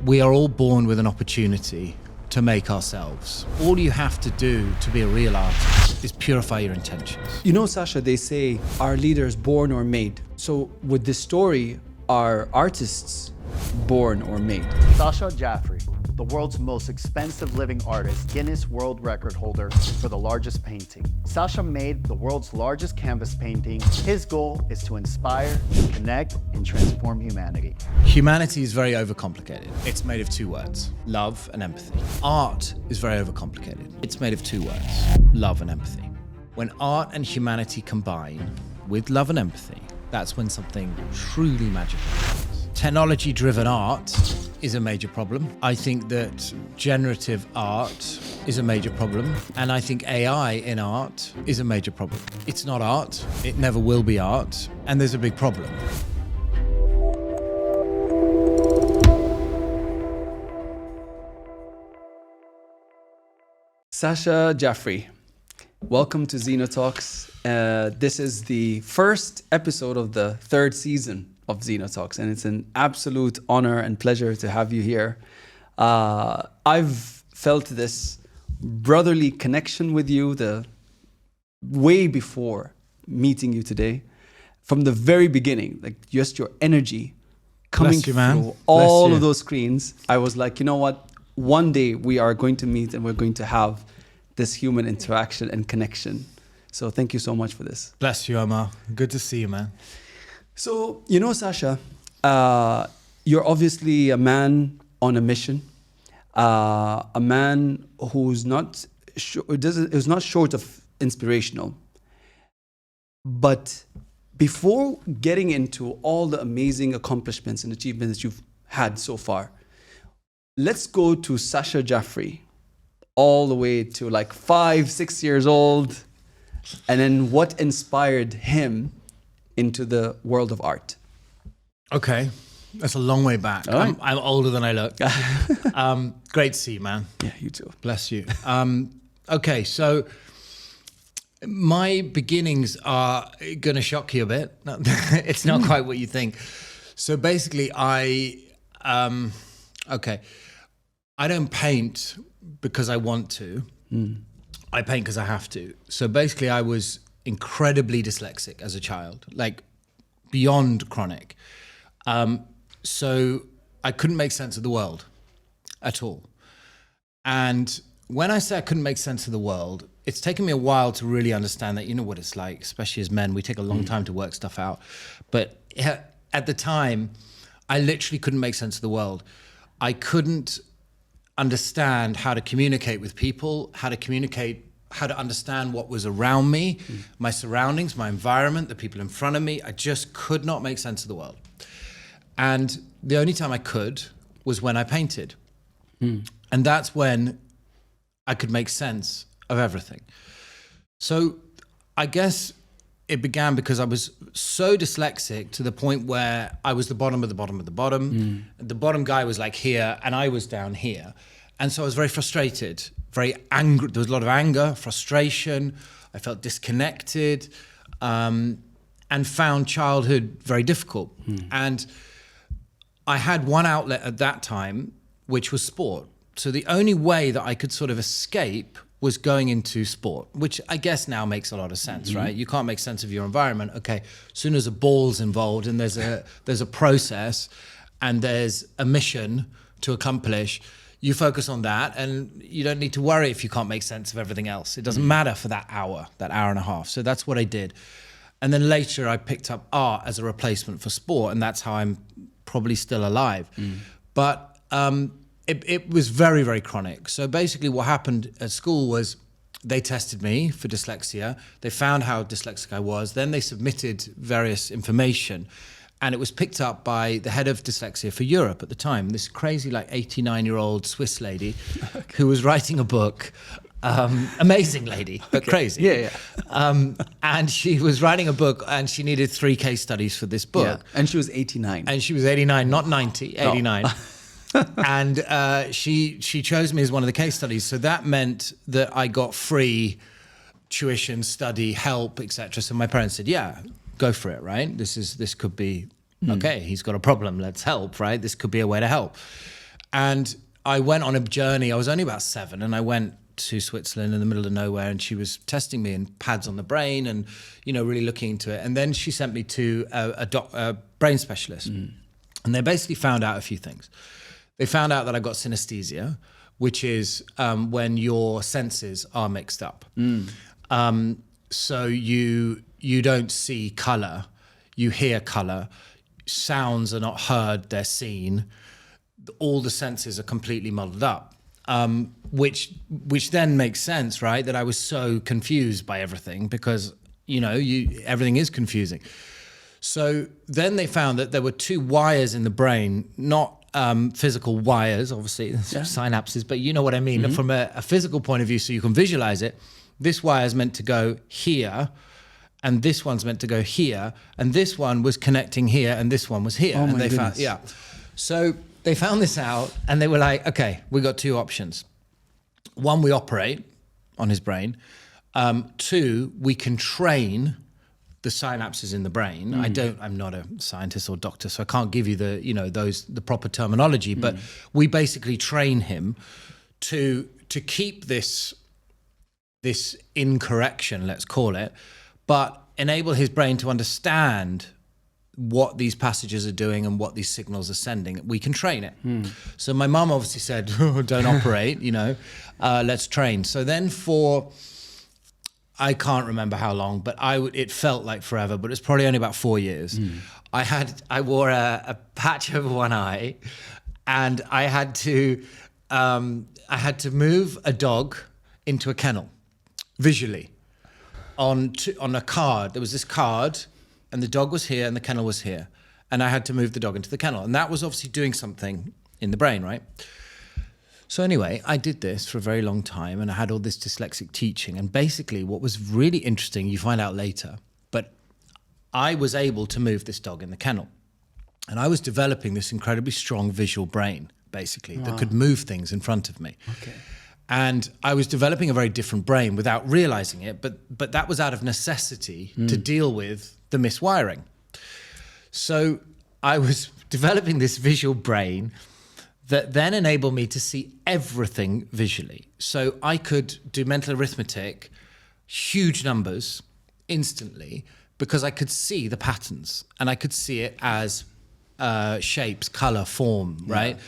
We are all born with an opportunity to make ourselves. All you have to do to be a real artist is purify your intentions. You know, Sacha, they say, are leaders born or made? So with this story, are artists born or made? Sacha Jafri, the world's most expensive living artist, Guinness World Record holder for the largest painting. Sacha made the world's largest canvas painting. His goal is to inspire, connect, and transform humanity. Humanity is very overcomplicated. It's made of two words, love and empathy. Art is very overcomplicated. It's made of two words, love and empathy. When art and humanity combine with love and empathy, that's when something truly magical happens. Technology-driven art is a major problem. I think that generative art is a major problem. And I think AI in art is a major problem. It's not art, it never will be art, and there's a big problem. Sacha Jafri, welcome to ZENO Talks. This is the first episode of the third season of ZENO Talks, and it's an absolute honor and pleasure to have you here. I've felt this brotherly connection with you way before meeting you today. From the very beginning, like just your energy coming through all of those screens, I was like, you know what? One day we are going to meet and we're going to have this human interaction and connection. So thank you so much for this. Bless you, Omar. Good to see you, man. So, you know, Sacha, you're obviously a man on a mission, a man who's not short of inspirational. But before getting into all the amazing accomplishments and achievements that you've had so far, let's go to Sacha Jafri, all the way to like 5-6 years old, and then what inspired him into the world of art. Okay, that's a long way back. Right. I'm older than I look. Great to see you, man. Yeah, you too. Bless you. Okay, so my beginnings are going to shock you a bit. No, it's not quite what you think. So basically, I don't paint because I want to. I paint because I have to. So basically, I was incredibly dyslexic as a child, like beyond chronic. So I couldn't make sense of the world at all. And when I say I couldn't make sense of the world, it's taken me a while to really understand that, you know what it's like, especially as men, we take a long time to work stuff out. But at the time, I literally couldn't make sense of the world. I couldn't understand how to communicate with people, how to understand what was around me, my surroundings, my environment, the people in front of me. I just could not make sense of the world. And the only time I could was when I painted. And that's when I could make sense of everything. So I guess it began because I was so dyslexic to the point where I was the bottom of the bottom of the bottom. The bottom guy was like here and I was down here. And so I was very frustrated, very angry. There was a lot of anger, frustration. I felt disconnected, and found childhood very difficult. And I had one outlet at that time, which was sport. So the only way that I could sort of escape was going into sport, which I guess now makes a lot of sense, right? You can't make sense of your environment. Okay, as soon as a ball's involved and there's a process and there's a mission to accomplish, you focus on that and you don't need to worry if you can't make sense of everything else. It doesn't matter for that hour and a half. So that's what I did. And then later I picked up art as a replacement for sport, and that's how I'm probably still alive. But it was very, very chronic. So basically what happened at school was they tested me for dyslexia. They found how dyslexic I was. Then they submitted various information. And it was picked up by the head of dyslexia for Europe at the time, this crazy, like 89-year-old Swiss lady who was writing a book. Amazing lady, but crazy. Yeah. And she was writing a book and she needed 3 case studies for this book. Yeah. And she was 89. And she was 89, not 90, 89. And she chose me as one of the case studies. So that meant that I got free tuition, study, help, etc. So my parents said, yeah, go for it, right? This could be, okay, he's got a problem, let's help, right? This could be a way to help. And I went on a journey. I was only about 7, and I went to Switzerland in the middle of nowhere, and she was testing me and pads on the brain and, really looking into it. And then she sent me to a brain specialist. And they basically found out a few things. They found out that I got synesthesia, which is when your senses are mixed up. So you don't see color, you hear color, sounds are not heard, they're seen. All the senses are completely muddled up, which then makes sense, right? That I was so confused by everything because, everything is confusing. So then they found that there were 2 wires in the brain, not physical wires, obviously, synapses, but you know what I mean. From a physical point of view, so you can visualize it, this wire is meant to go here, and this one's meant to go here, and this one was connecting here, and this one was here. Oh, and my they goodness. So they found this out, and they were like, okay, we got 2 options. 1, we operate on his brain. 2, we can train the synapses in the brain. I'm not a scientist or doctor, so I can't give you the proper terminology, but we basically train him to keep this incorrection, let's call it, but enable his brain to understand what these passages are doing and what these signals are sending. We can train it. So my mum obviously said, don't operate, let's train. So then I can't remember how long, but it felt like forever, but it's probably only about 4 years. I wore a patch over one eye, and I had to move a dog into a kennel visually on a card. There was this card, and the dog was here and the kennel was here, and I had to move the dog into the kennel, and that was obviously doing something in the brain, right? So anyway, I did this for a very long time, and I had all this dyslexic teaching, and basically what was really interesting, you find out later, but I was able to move this dog in the kennel, and I was developing this incredibly strong visual brain, basically, that could move things in front of me. Okay. And I was developing a very different brain without realizing it, but that was out of necessity to deal with the miswiring. So I was developing this visual brain that then enabled me to see everything visually. So I could do mental arithmetic, huge numbers, instantly, because I could see the patterns, and I could see it as shapes, color, form, right?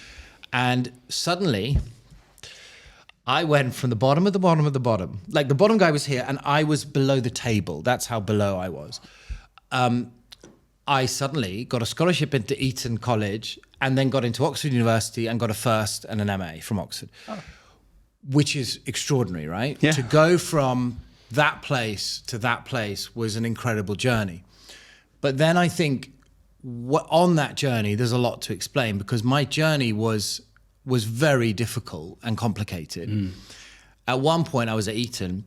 And suddenly, I went from the bottom of the bottom of the bottom. Like the bottom guy was here, and I was below the table. That's how below I was. I suddenly got a scholarship into Eton College, and then got into Oxford University and got a first and an MA from Oxford, which is extraordinary, right? Yeah. To go from that place to that place was an incredible journey. But then I think on that journey, there's a lot to explain, because my journey was very difficult and complicated. At one point, I was at Eton,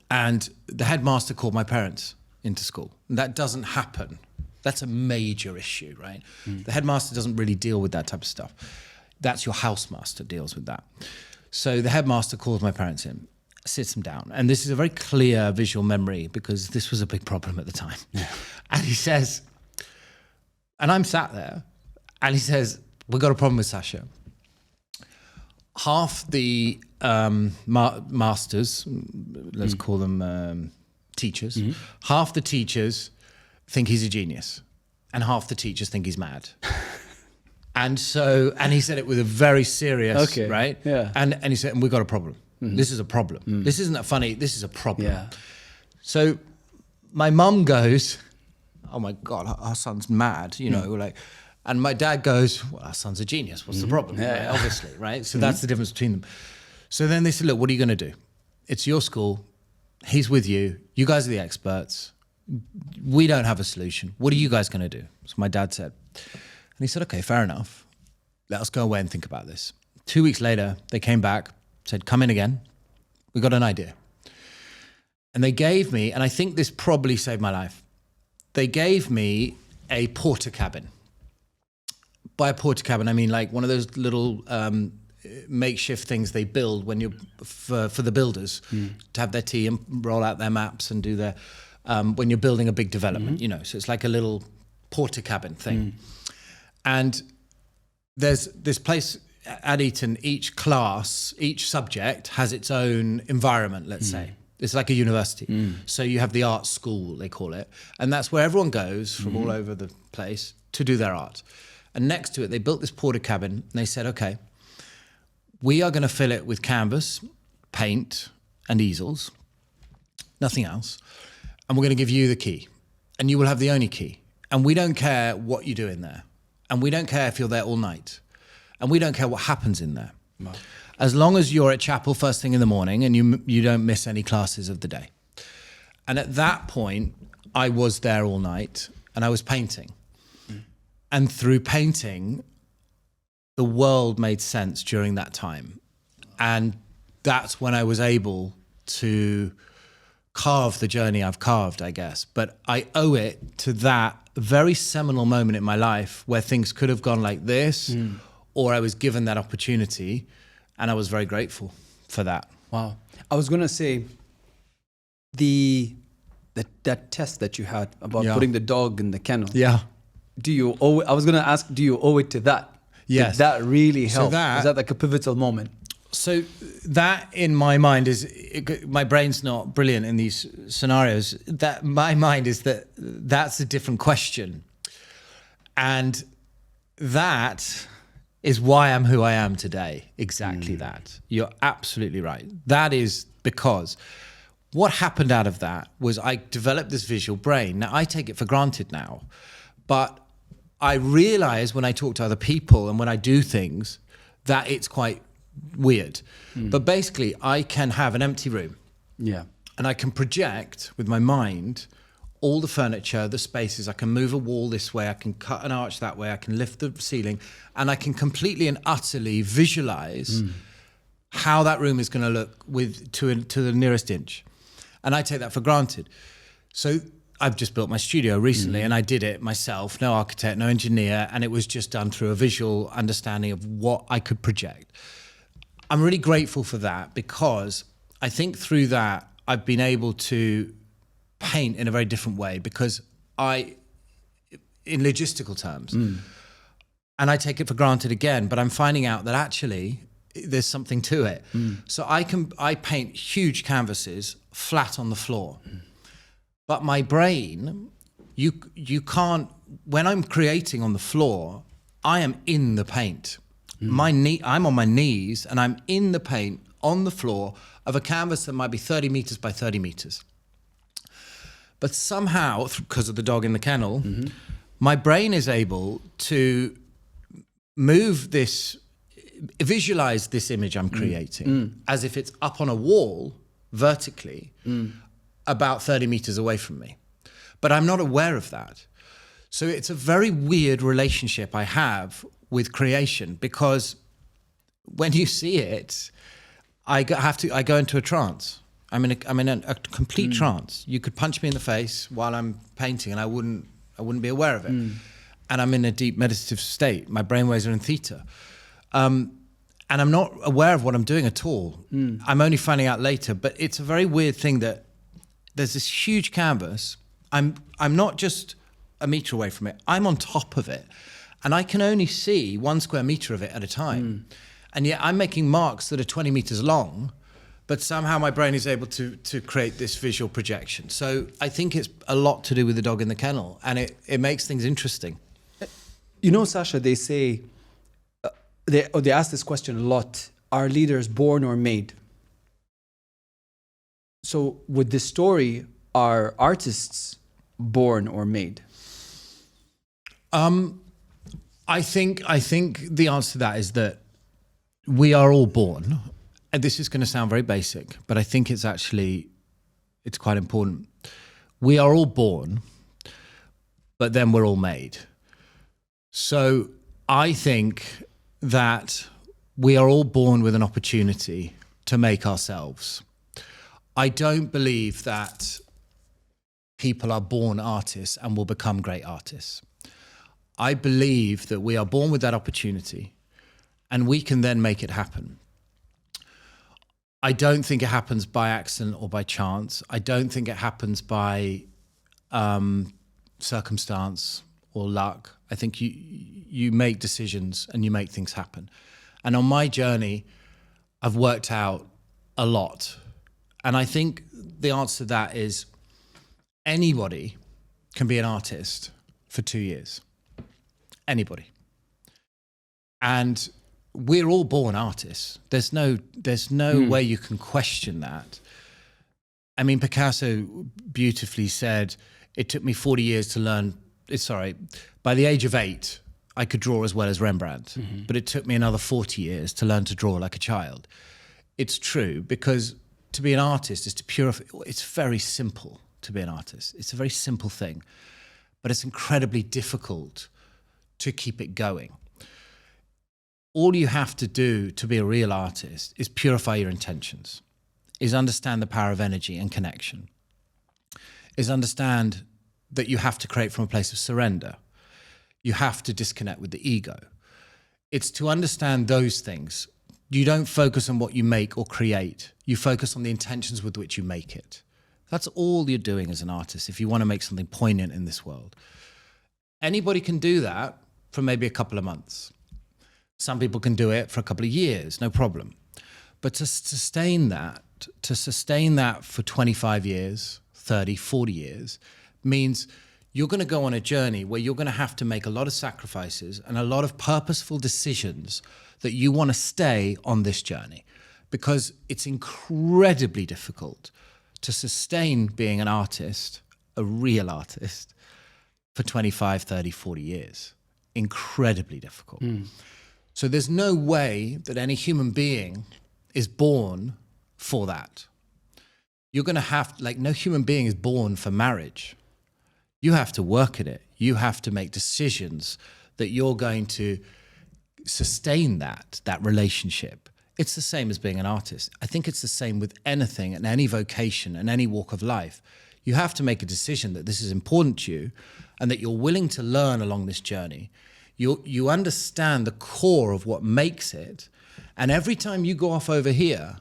and the headmaster called my parents into school. And that doesn't happen. That's a major issue, right? The headmaster doesn't really deal with that type of stuff. That's your housemaster deals with that. So the headmaster calls my parents in, sits them down. And this is a very clear visual memory, because this was a big problem at the time. Yeah. And he says, and I'm sat there, and he says, we've got a problem with Sacha. Half the masters, let's call them teachers, half the teachers think he's a genius, and half the teachers think he's mad. And he said it with a very serious, right? Yeah. And he said, and we've got a problem. This is a problem. This isn't a funny, this is a problem. Yeah. So my mum goes, oh my God, our son's mad, like, and my dad goes, well, our son's a genius. What's the problem? Yeah, right? Obviously, right? So that's the difference between them. So then they said, look, what are you going to do? It's your school. He's with you. You guys are the experts. We don't have a solution. What are you guys going to do? So my dad said, and he said, okay, fair enough. Let us go away and think about this. 2 weeks later, they came back, said, come in again. We got an idea. And they gave me, and I think this probably saved my life, they gave me a porter cabin. By a porter cabin, I mean like one of those little makeshift things they build when you're for the builders to have their tea and roll out their maps and do their when you're building a big development, So it's like a little porter cabin thing. And there's this place at Eton, each class, each subject has its own environment, let's say. It's like a university. So you have the art school, they call it. And that's where everyone goes from all over the place to do their art. And next to it, they built this porter cabin. And they said, okay, we are going to fill it with canvas, paint, and easels. Nothing else. And we're going to give you the key. And you will have the only key. And we don't care what you do in there. And we don't care if you're there all night. And we don't care what happens in there. Wow. As long as you're at chapel first thing in the morning and you don't miss any classes of the day. And at that point, I was there all night and I was painting. And through painting, the world made sense during that time. And that's when I was able to carve the journey I've carved, I guess. But I owe it to that very seminal moment in my life where things could have gone like this, or I was given that opportunity. And I was very grateful for that. Wow. I was going to say, that test that you had about putting the dog in the kennel. Yeah. I was going to ask, do you owe it to that? Yes. Did that really help? So Was that like a pivotal moment? So that in my mind my brain's not brilliant in these scenarios. That my mind is that's a different question. And that is why I'm who I am today. Exactly that. You're absolutely right. That is because what happened out of that was I developed this visual brain. Now, I take it for granted now, but I realize when I talk to other people and when I do things that it's quite weird. But basically, I can have an empty room. Yeah. And I can project with my mind all the furniture, the spaces. I can move a wall this way, I can cut an arch that way, I can lift the ceiling, and I can completely and utterly visualize how that room is going to look to the nearest inch. And I take that for granted. So I've just built my studio recently and I did it myself, no architect, no engineer, and it was just done through a visual understanding of what I could project. I'm really grateful for that because I think through that I've been able to paint in a very different way because in logistical terms, and I take it for granted again, but I'm finding out that actually there's something to it. So I paint huge canvases flat on the floor, but my brain, you can't, when I'm creating on the floor, I am in the paint. I'm on my knees and I'm in the paint on the floor of a canvas that might be 30 meters by 30 meters. But somehow, because of the dog in the kennel, my brain is able to visualize this image I'm creating as if it's up on a wall vertically about 30 meters away from me. But I'm not aware of that. So it's a very weird relationship I have with creation because when you see it, I go into a trance. I'm in a complete trance. You could punch me in the face while I'm painting, and I wouldn't be aware of it. And I'm in a deep meditative state. My brainwaves are in theta, and I'm not aware of what I'm doing at all. I'm only finding out later. But it's a very weird thing that there's this huge canvas. I'm not just a meter away from it. I'm on top of it, and I can only see 1 square meter of it at a time. And yet I'm making marks that are 20 meters long. But somehow my brain is able to create this visual projection. So I think it's a lot to do with the dog in the kennel, and it makes things interesting. You know, Sacha, they say, they ask this question a lot, are leaders born or made? So with this story, are artists born or made? I think the answer to that is that we are all born. And this is going to sound very basic, but I think it's quite important. We are all born, but then we're all made. So I think that we are all born with an opportunity to make ourselves. I don't believe that people are born artists and will become great artists. I believe that we are born with that opportunity and we can then make it happen. I don't think it happens by accident or by chance. I don't think it happens by circumstance or luck. I think you make decisions and you make things happen. And on my journey, I've worked out a lot. And I think the answer to that is anybody can be an artist for 2 years. Anybody. And we're all born artists. There's no way you can question that. I mean, Picasso beautifully said, it took me 40 years to learn, by the age of 8, I could draw as well as Rembrandt, but it took me another 40 years to learn to draw like a child. It's true, because to be an artist is to purify. It's very simple to be an artist. It's a very simple thing, but it's incredibly difficult to keep it going. All you have to do to be a real artist is purify your intentions, is understand the power of energy and connection, is understand that you have to create from a place of surrender. You have to disconnect with the ego. It's to understand those things. You don't focus on what you make or create. You focus on the intentions with which you make it. That's all you're doing as an artist if you want to make something poignant in this world. Anybody can do that for maybe a couple of months. Some people can do it for a couple of years, no problem. But to sustain that for 25 years, 30, 40 years, means you're going to go on a journey where you're going to have to make a lot of sacrifices and a lot of purposeful decisions that you want to stay on this journey, because it's incredibly difficult to sustain being an artist, a real artist, for 25, 30, 40 years. Incredibly difficult. So there's no way that any human being is born for that. You're going to have, no human being is born for marriage. You have to work at it. You have to make decisions that you're going to sustain that relationship. It's the same as being an artist. I think it's the same with anything and any vocation and any walk of life. You have to make a decision that this is important to you and that you're willing to learn along this journey. You understand the core of what makes it, and every time you go off over here,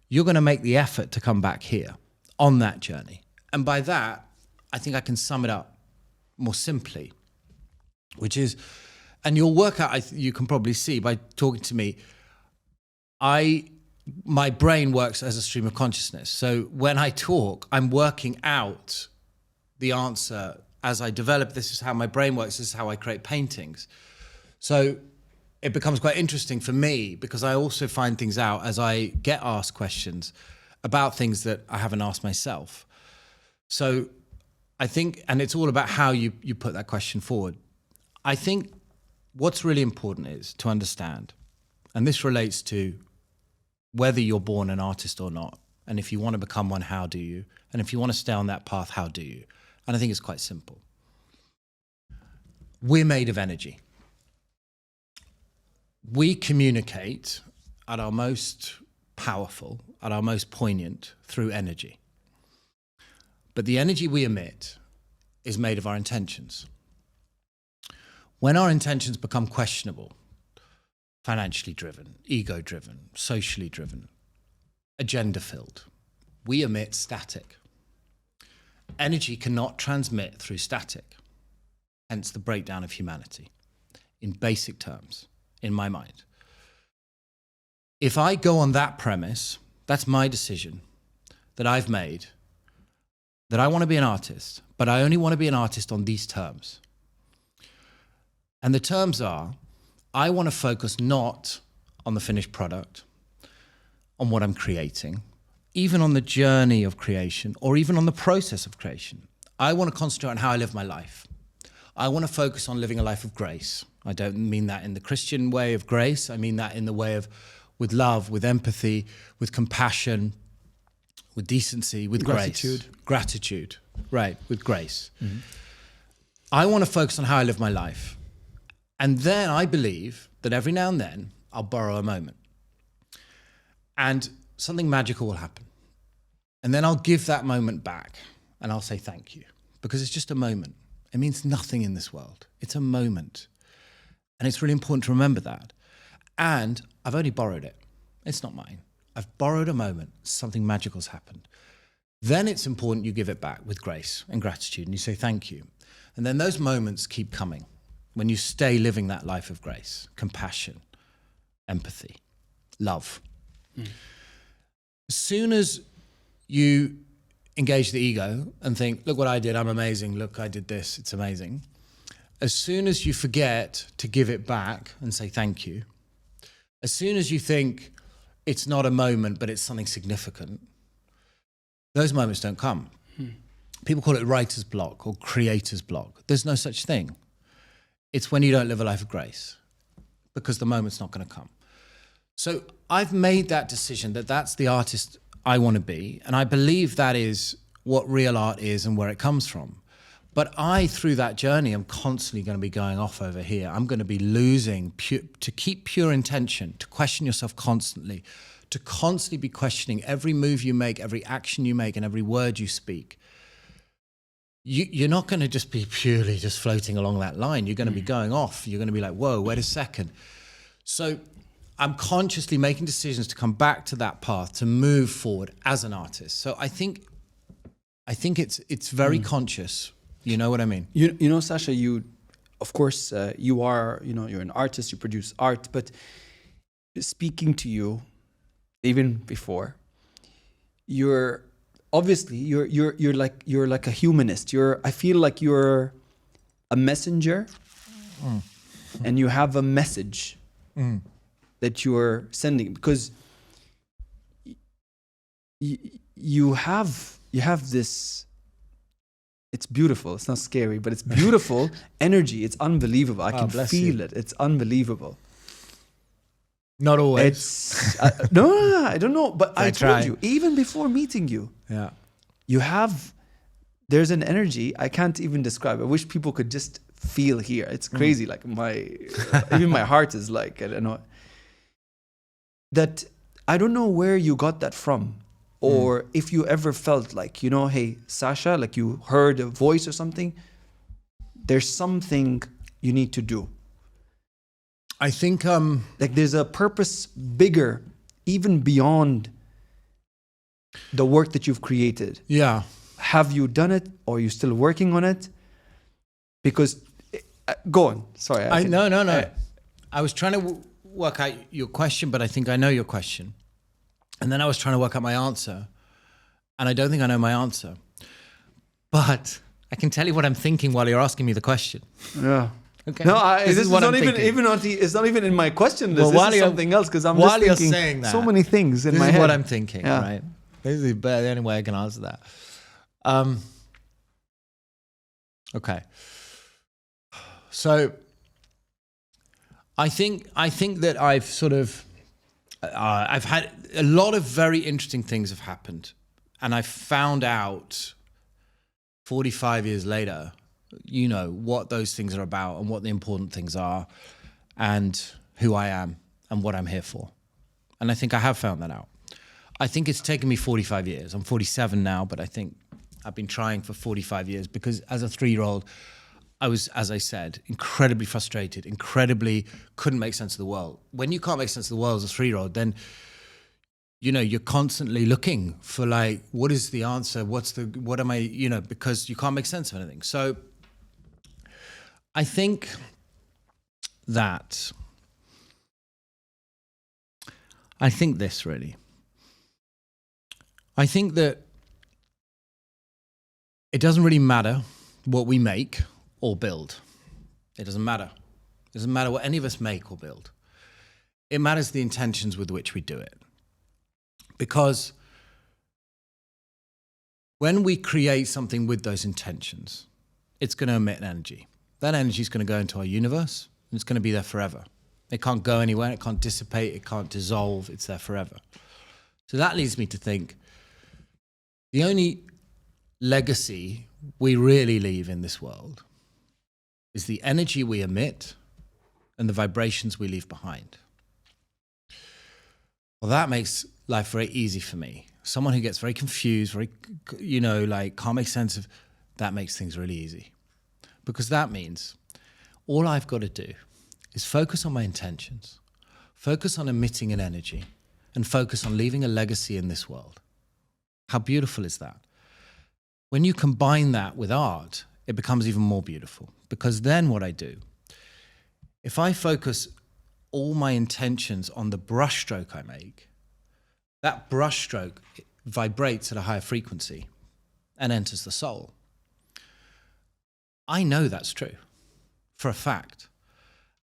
you're going to make the effort to come back here on that journey. And by that, I think I can sum it up more simply, which is, and you'll work out, you can probably see by talking to me, my brain works as a stream of consciousness. So when I talk, I'm working out the answer as I develop. This is how my brain works. This is how I create paintings. So it becomes quite interesting for me because I also find things out as I get asked questions about things that I haven't asked myself. So I think, and it's all about how you put that question forward. I think what's really important is to understand, and this relates to whether you're born an artist or not, and if you want to become one, how do you? And if you want to stay on that path, how do you? And I think it's quite simple. We're made of energy. We communicate at our most powerful, at our most poignant through energy. But the energy we emit is made of our intentions. When our intentions become questionable, financially driven, ego driven, socially driven, agenda filled, we emit static. Energy cannot transmit through static, hence the breakdown of humanity, in basic terms, in my mind. If I go on that premise, that's my decision that I've made, that I want to be an artist, but I only want to be an artist on these terms. And the terms are, I want to focus not on the finished product, on what I'm creating, even on the journey of creation, or even on the process of creation. I want to concentrate on how I live my life. I want to focus on living a life of grace. I don't mean that in the Christian way of grace. I mean that in the way of with love, with empathy, with compassion, with decency, with gratitude. Grace. Gratitude, right, with grace. Mm-hmm. I want to focus on how I live my life. And then I believe that every now and then I'll borrow a moment. And something magical will happen. And then I'll give that moment back and I'll say thank you, because it's just a moment. It means nothing in this world. It's a moment. And it's really important to remember that. And I've only borrowed it. It's not mine. I've borrowed a moment. Something magical's happened. Then it's important you give it back with grace and gratitude and you say thank you. And then those moments keep coming when you stay living that life of grace, compassion, empathy, love. As soon as you engage the ego and think, look what I did, I'm amazing, look, I did this, it's amazing. As soon as you forget to give it back and say thank you, as soon as you think it's not a moment, but it's something significant, those moments don't come. People call it writer's block or creator's block. There's no such thing. It's when you don't live a life of grace, because the moment's not going to come. So I've made that decision that that's the artist I want to be. And I believe that is what real art is and where it comes from. But through that journey, I'm constantly going to be going off over here. I'm going to be losing, to keep pure intention, to question yourself constantly, to constantly be questioning every move you make, every action you make, and every word you speak. You're not going to just be purely just floating along that line. You're going to be going off. You're going to be like, whoa, wait a second. So I'm consciously making decisions to come back to that path, to move forward as an artist. So I think it's very conscious. You know what I mean? You know, Sacha, you, of course, you are, you're an artist, you produce art, but speaking to you, even before, you're like a humanist. I feel like you're a messenger, and you have a message that you're sending, because you have this. It's beautiful. It's not scary, but it's beautiful energy. It's unbelievable. I can feel it. It's unbelievable. Not always. It's no, I don't know. But I told you, even before meeting you, there's an energy I can't even describe. I wish people could just feel here. It's crazy. Like even my heart is like, I don't know. That I don't know where you got that from. Or if you ever felt like, hey, Sacha, like you heard a voice or something, there's something you need to do. I think like there's a purpose bigger, even beyond the work that you've created. Yeah. Have you done it, or are you still working on it? Because go on. Sorry. No. I was trying to work out your question, but I think I know your question. And then I was trying to work out my answer, and I don't think I know my answer. But I can tell you what I'm thinking while you're asking me the question. Yeah. Okay. No, it's not even in my question list. Well, this is something else, because I'm just thinking saying that, so many things in my head. This is what I'm thinking, right? This is the only way I can answer that. Okay. So I think that I've sort of I've had a lot of very interesting things have happened, and I found out 45 years later, what those things are about and what the important things are and who I am and what I'm here for. And I think I have found that out. I think it's taken me 45 years. I'm 47 now, but I think I've been trying for 45 years, because as a 3-year-old, I was, as I said, incredibly frustrated, incredibly couldn't make sense of the world. When you can't make sense of the world as a 3-year-old, then, you're constantly looking for like, what is the answer? What am I, because you can't make sense of anything. So I think this really. I think that it doesn't really matter what we make or build. It doesn't matter. It doesn't matter what any of us make or build. It matters the intentions with which we do it. Because when we create something with those intentions, it's going to emit energy. That energy is going to go into our universe, and it's going to be there forever. It can't go anywhere. It can't dissipate. It can't dissolve. It's there forever. So that leads me to think the only legacy we really leave in this world is the energy we emit and the vibrations we leave behind. Well, that makes life very easy for me. Someone who gets very confused, very, can't make sense of, that makes things really easy. Because that means all I've got to do is focus on my intentions, focus on emitting an energy, and focus on leaving a legacy in this world. How beautiful is that? When you combine that with art, it becomes even more beautiful, because then what I do, if I focus all my intentions on the brushstroke I make, that brushstroke vibrates at a higher frequency and enters the soul. I know that's true for a fact.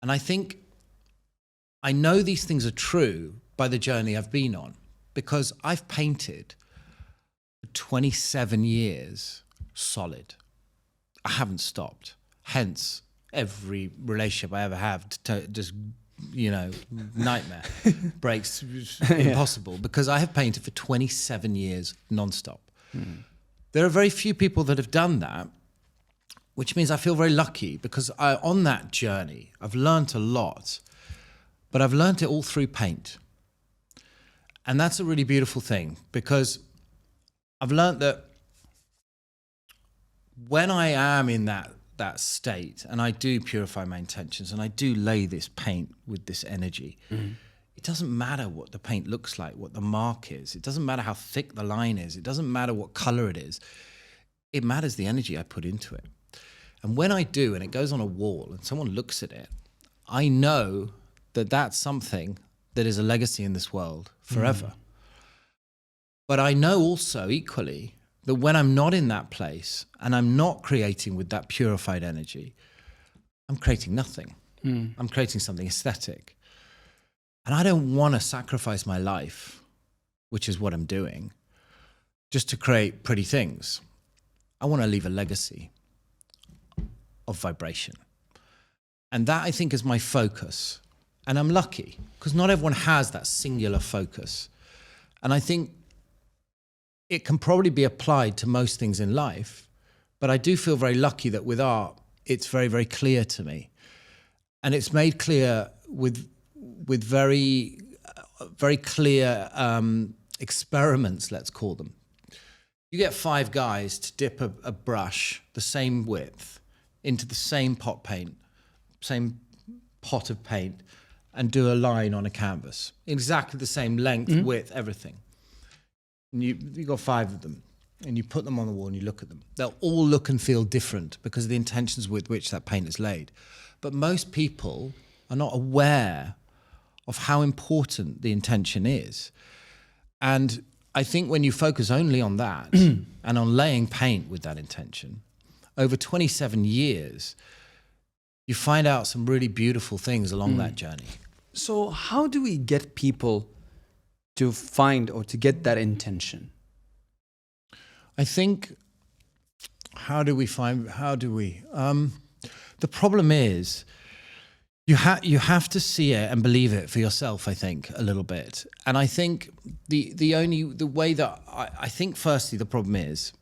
And I think I know these things are true by the journey I've been on, because I've painted for 27 years solid. I haven't stopped. Hence, every relationship I ever have just, nightmare breaks impossible, because I have painted for 27 years nonstop. There are very few people that have done that, which means I feel very lucky, because on that journey, I've learned a lot, but I've learned it all through paint. And that's a really beautiful thing, because I've learned that when I am in that state, and I do purify my intentions, and I do lay this paint with this energy, it doesn't matter what the paint looks like, what the mark is. It doesn't matter how thick the line is. It doesn't matter what color it is. It matters the energy I put into it. And when I do, and it goes on a wall, and someone looks at it, I know that that's something that is a legacy in this world forever. But I know also equally that when I'm not in that place, and I'm not creating with that purified energy, I'm creating nothing. I'm creating something aesthetic. And I don't want to sacrifice my life, which is what I'm doing, just to create pretty things. I want to leave a legacy of vibration. And that, I think, is my focus. And I'm lucky, because not everyone has that singular focus. And I think it can probably be applied to most things in life, but I do feel very lucky that with art, it's very, very clear to me. And it's made clear with very, very clear experiments, let's call them. You get 5 guys to dip a brush the same width into the same pot of paint, and do a line on a canvas, exactly the same length, width, everything. And you got 5 of them, and you put them on the wall and you look at them. They'll all look and feel different because of the intentions with which that paint is laid. But most people are not aware of how important the intention is. And I think when you focus only on that and on laying paint with that intention, over 27 years, you find out some really beautiful things along that journey. So how do we get people to find or to get that intention? I think, the problem is, you have to see it and believe it for yourself, I think, a little bit. And I think the way that I think, firstly, the problem is,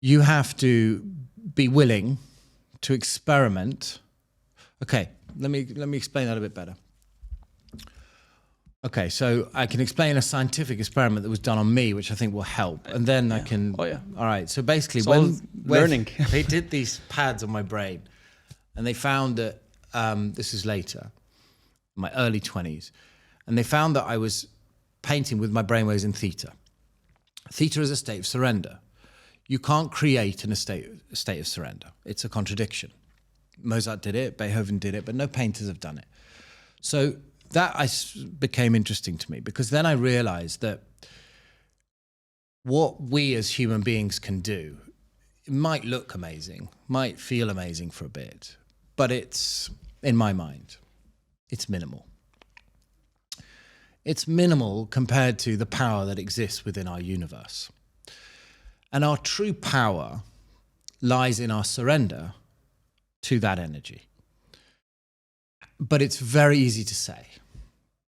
you have to be willing to experiment. Okay, let me explain that a bit better. Okay, so I can explain a scientific experiment that was done on me, which I think will help, and then I can. Oh yeah. All right. So basically, It's learning. they did these pads on my brain, and they found that this is later, my early 20s, and they found that I was painting with my brainwaves in theta. Theta is a state of surrender. You can't create in a state of surrender. It's a contradiction. Mozart did it, Beethoven did it, but no painters have done it. So that became interesting to me, because then I realized that what we as human beings can do, it might look amazing, might feel amazing for a bit, but it's, in my mind, it's minimal. It's minimal compared to the power that exists within our universe. And our true power lies in our surrender to that energy. But it's very easy to say.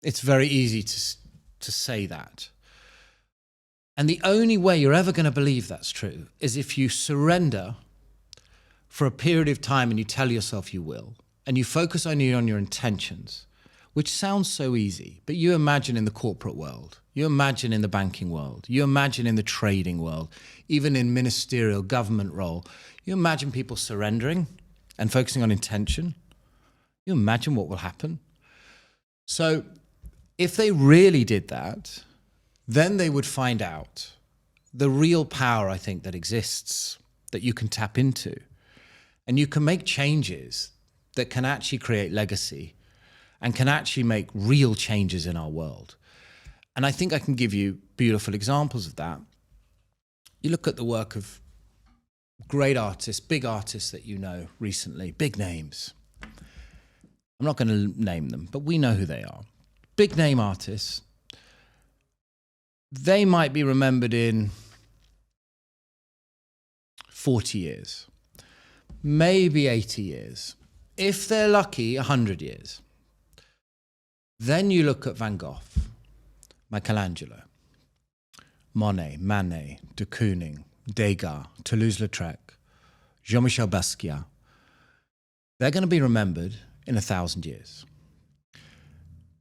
It's very easy to say that. And the only way you're ever going to believe that's true is if you surrender for a period of time and you tell yourself you will, and you focus only on your intentions, which sounds so easy, but you imagine in the corporate world, you imagine in the banking world, you imagine in the trading world, even in ministerial government role, you imagine people surrendering and focusing on intention. You imagine what will happen. So if they really did that, then they would find out the real power, I think, that exists, that you can tap into. And you can make changes that can actually create legacy and can actually make real changes in our world. And I think I can give you beautiful examples of that. You look at the work of great artists, big artists that you know recently, big names. I'm not going to name them, but we know who they are. Big name artists. They might be remembered in 40 years, maybe 80 years. If they're lucky, 100 years. Then you look at Van Gogh, Michelangelo, Monet, Manet, de Kooning, Degas, Toulouse-Lautrec, Jean-Michel Basquiat. They're going to be remembered in 1,000 years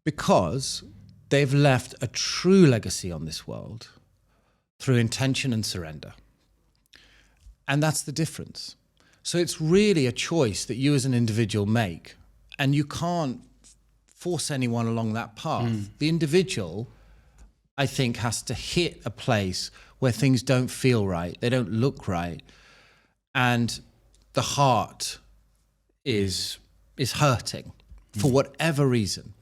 because they've left a true legacy on this world through intention and surrender. And that's the difference. So it's really a choice that you as an individual make, and you can't force anyone along that path. The individual, I think, has to hit a place where things don't feel right, they don't look right, and the heart is hurting for whatever reason,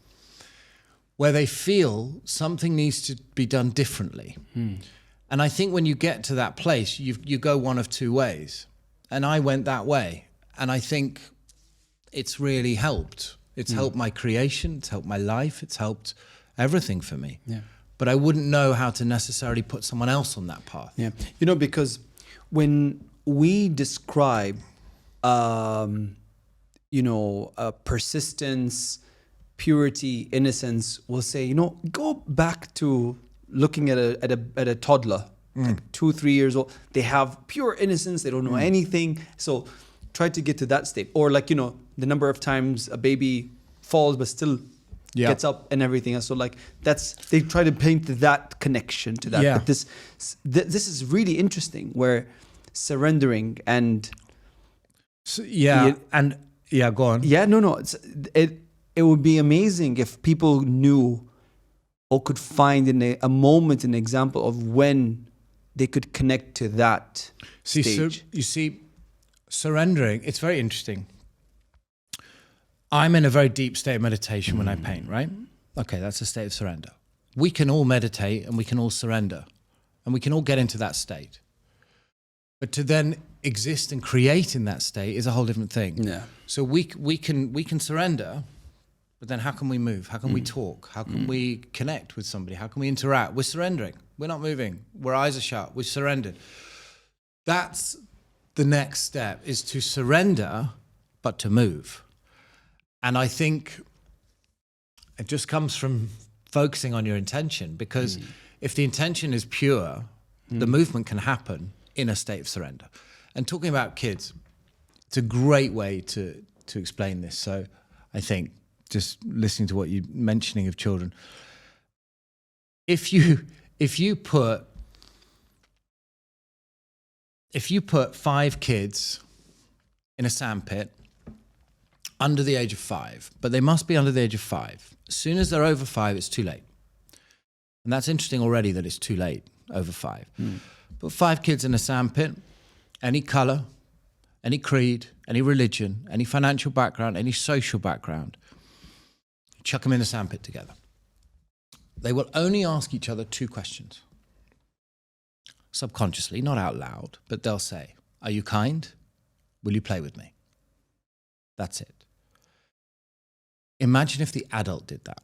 where they feel something needs to be done differently. And I think when you get to that place, you go one of two ways. And I went that way. And I think it's really helped. It's helped my creation, it's helped my life, it's helped everything for me. Yeah. But I wouldn't know how to necessarily put someone else on that path. Yeah. You know, because when we describe, persistence, purity, innocence, we'll say, go back to looking at a toddler, like 2-3 years old. They have pure innocence. They don't know anything. So try to get to that state. Or the number of times a baby falls but still gets up and everything else. So they try to paint that connection to that. Yeah. But this is really interesting, where surrendering and go on. It would be amazing if people knew or could find a moment, an example of when they could connect to that stage. You see, surrendering, it's very interesting. I'm in a very deep state of meditation when I paint, right? Okay, that's a state of surrender. We can all meditate and we can all surrender and we can all get into that state. But to then exist and create in that state is a whole different thing. Yeah. So we can surrender, but then how can we move? How can we talk? How can we connect with somebody? How can we interact? We're surrendering. We're not moving. Our eyes are shut. We're surrendered. That's the next step, is to surrender, but to move. And I think it just comes from focusing on your intention, because if the intention is pure, the movement can happen in a state of surrender. And talking about kids, it's a great way to explain this. So I think, just listening to what you're mentioning of children, if you put 5 kids in a sandpit under the age of 5, but they must be under the age of 5. As soon as they're over 5, it's too late. And that's interesting already, that it's too late over 5. Put 5 kids in a sandpit, any color, any creed, any religion, any financial background, any social background, chuck them in a sandpit together. They will only ask each other 2 questions. Subconsciously, not out loud, but they'll say, "Are you kind? Will you play with me?" That's it. Imagine if the adult did that.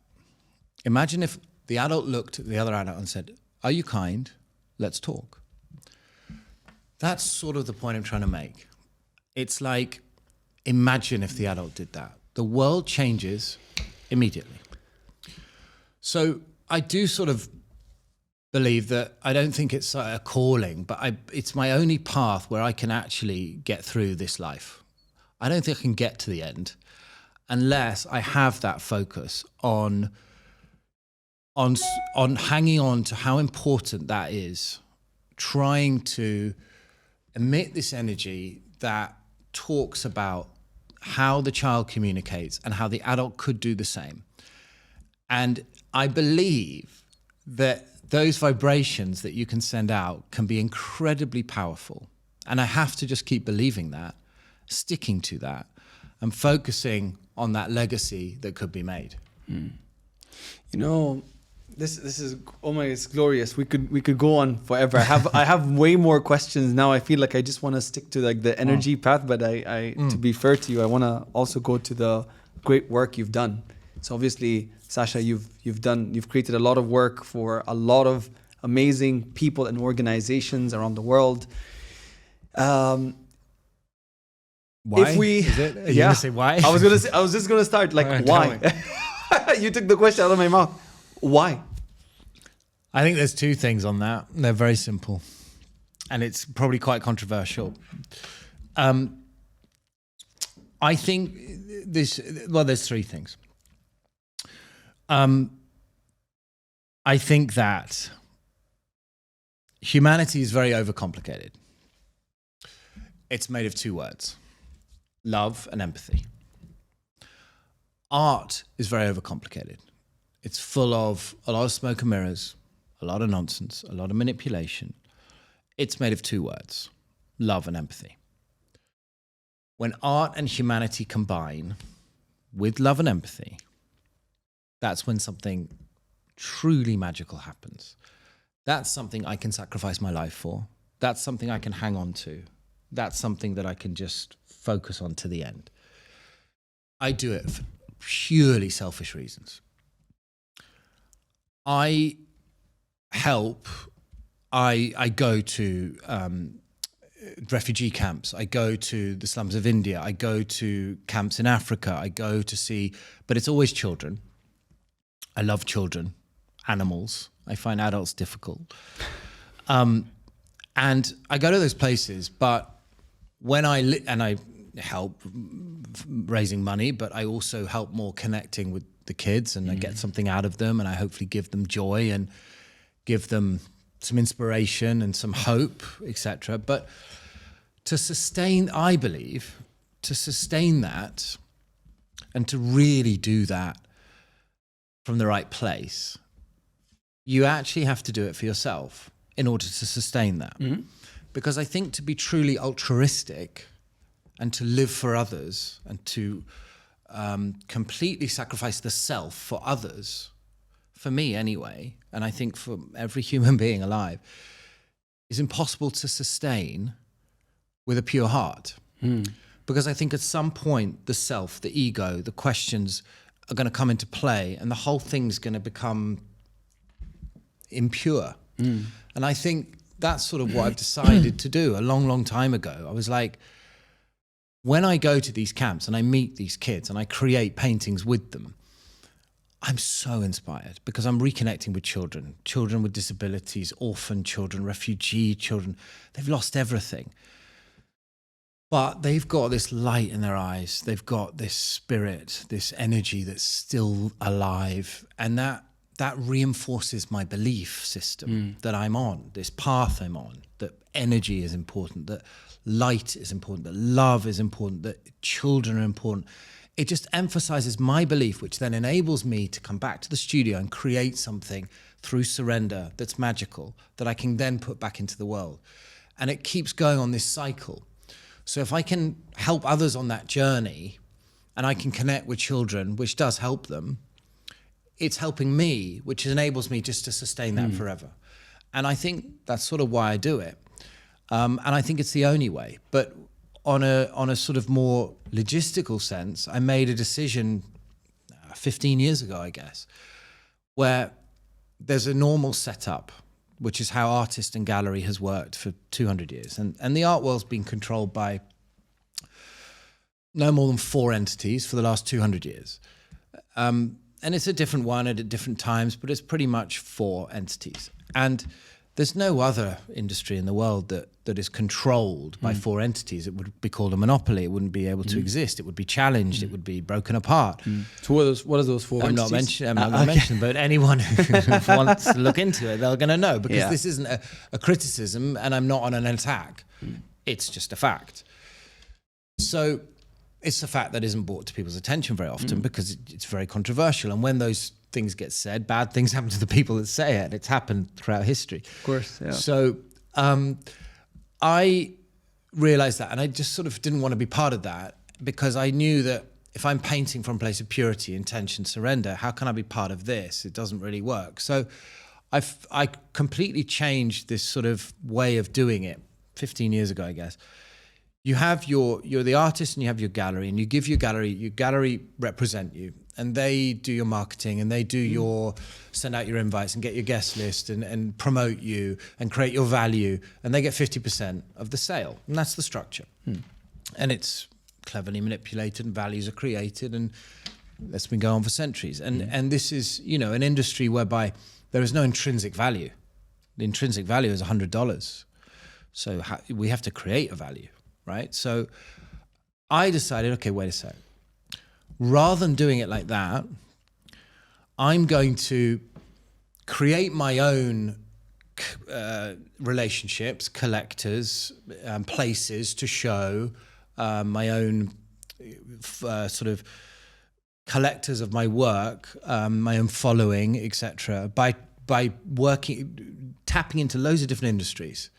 Imagine if the adult looked at the other adult and said, "Are you kind? Let's talk." That's sort of the point I'm trying to make. It's like, imagine if the adult did that. The world changes immediately. So I do sort of believe that, I don't think it's a calling, but it's my only path where I can actually get through this life. I don't think I can get to the end unless I have that focus on hanging on to how important that is, trying to emit this energy that talks about how the child communicates and how the adult could do the same. And I believe that those vibrations that you can send out can be incredibly powerful. And I have to just keep believing that, sticking to that, and focusing on that legacy that could be made. You know, this is, oh my, it's glorious. We could go on forever. I have way more questions now. I feel like I just want to stick to like the energy path, but I to be fair to you, I want to also go to the great work you've done. So obviously, Sacha, you've created a lot of work for a lot of amazing people and organizations around the world. Why? If we, Is it? Are you gonna say why? I was just gonna start like, Alright, why? You took the question out of my mouth. Why? I think there's two things on that. They're very simple, and it's probably quite controversial. I think there's three things. I think that humanity is very overcomplicated. It's made of two words: love and empathy. Art is very overcomplicated. It's full of a lot of smoke and mirrors, a lot of nonsense, a lot of manipulation. It's made of two words: love and empathy. When art and humanity combine with love and empathy, that's when something truly magical happens. That's something I can sacrifice my life for. That's something I can hang on to. That's something that I can just focus on to the end. I do it for purely selfish reasons. I help. I go to refugee camps. I go to the slums of India. I go to camps in Africa. I go to see, but it's always children. I love children, animals. I find adults difficult. And I go to those places, but when I help raising money, but I also help more connecting with the kids, and I get something out of them, and I hopefully give them joy and give them some inspiration and some hope, etc. But to sustain, I believe, to sustain that and to really do that from the right place, you actually have to do it for yourself in order to sustain that. Because I think to be truly altruistic and to live for others and to completely sacrifice the self for others, for me anyway, and I think for every human being alive, is impossible to sustain with a pure heart. Because I think at some point the self, the ego, the questions are going to come into play, and the whole thing's going to become impure. And I think that's sort of what I've decided to do a long, long time ago. I was like, when I go to these camps and I meet these kids and I create paintings with them, I'm so inspired because I'm reconnecting with children with disabilities, orphan children, refugee children. They've lost everything. But they've got this light in their eyes. They've got this spirit, this energy that's still alive. And that reinforces my belief system that I'm on, this path I'm on, that energy is important, that light is important, that love is important, that children are important. It just emphasizes my belief, which then enables me to come back to the studio and create something through surrender that's magical, that I can then put back into the world. And it keeps going on this cycle. So if I can help others on that journey and I can connect with children, which does help them, it's helping me, which enables me just to sustain that forever. And I think that's sort of why I do it. And I think it's the only way. But on a sort of more logistical sense, I made a decision 15 years ago, I guess, where there's a normal setup, which is how artist and gallery has worked for 200 years. And the art world's been controlled by no more than 4 entities for the last 200 years. And it's a different one at different times, but it's pretty much 4 entities. And there's no other industry in the world that is controlled by 4 entities. It would be called a monopoly. It wouldn't be able to exist. It would be challenged. It would be broken apart. So what are those 4 entities? I'm not going to mention them, but anyone who wants to look into it, they're going to know, because this isn't a criticism and I'm not on an attack. It's just a fact. So it's a fact that isn't brought to people's attention very often because it's very controversial. And when those things get said, bad things happen to the people that say it. It's happened throughout history. Of course, yeah. So I realized that, and I just sort of didn't want to be part of that. because I knew that if I'm painting from a place of purity, intention, surrender, how can I be part of this? It doesn't really work. So I completely changed this sort of way of doing it 15 years ago, I guess. You're the artist and you have your gallery, and you give your gallery represent you, and they do your marketing, and they do your send out your invites and get your guest list and promote you and create your value, and they get 50% of the sale, and that's the structure. And it's cleverly manipulated, and values are created, and that's been going on for centuries. And this is, an industry whereby there is no intrinsic value. The intrinsic value is $100. So we have to create a value, right? So I decided, okay, wait a sec. Rather than doing it like that, I'm going to create my own relationships, collectors, places to show my own sort of collectors of my work, my own following, etc. By tapping into loads of different industries: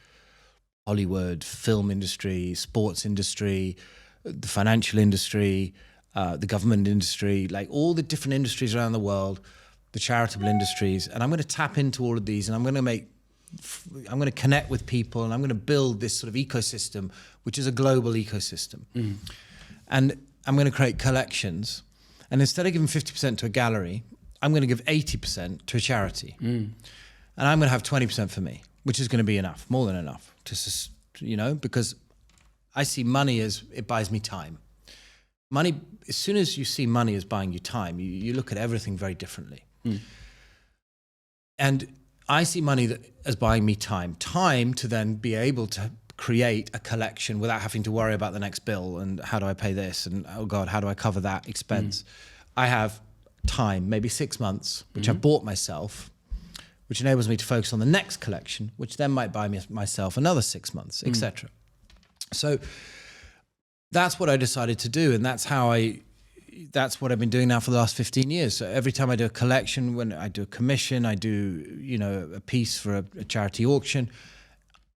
Hollywood, film industry, sports industry, the financial industry, the government industry, like all the different industries around the world, the charitable industries. And I'm going to tap into all of these, and I'm going to connect with people, and I'm going to build this sort of ecosystem, which is a global ecosystem. And I'm going to create collections. And instead of giving 50% to a gallery, I'm going to give 80% to a charity. And I'm going to have 20% for me, which is going to be enough, more than enough, because I see money as it buys me time. Money, as soon as you see money as buying you time, you look at everything very differently. And I see money as buying me time to then be able to create a collection without having to worry about the next bill and how do I pay this, and oh God, how do I cover that expense? I have time, maybe 6 months, which I bought myself, which enables me to focus on the next collection, which then might buy myself another 6 months, etc. So that's what I decided to do, and that's what I've been doing now for the last 15 years. So every time I do a collection, when I do a commission, I do, a piece for a charity auction,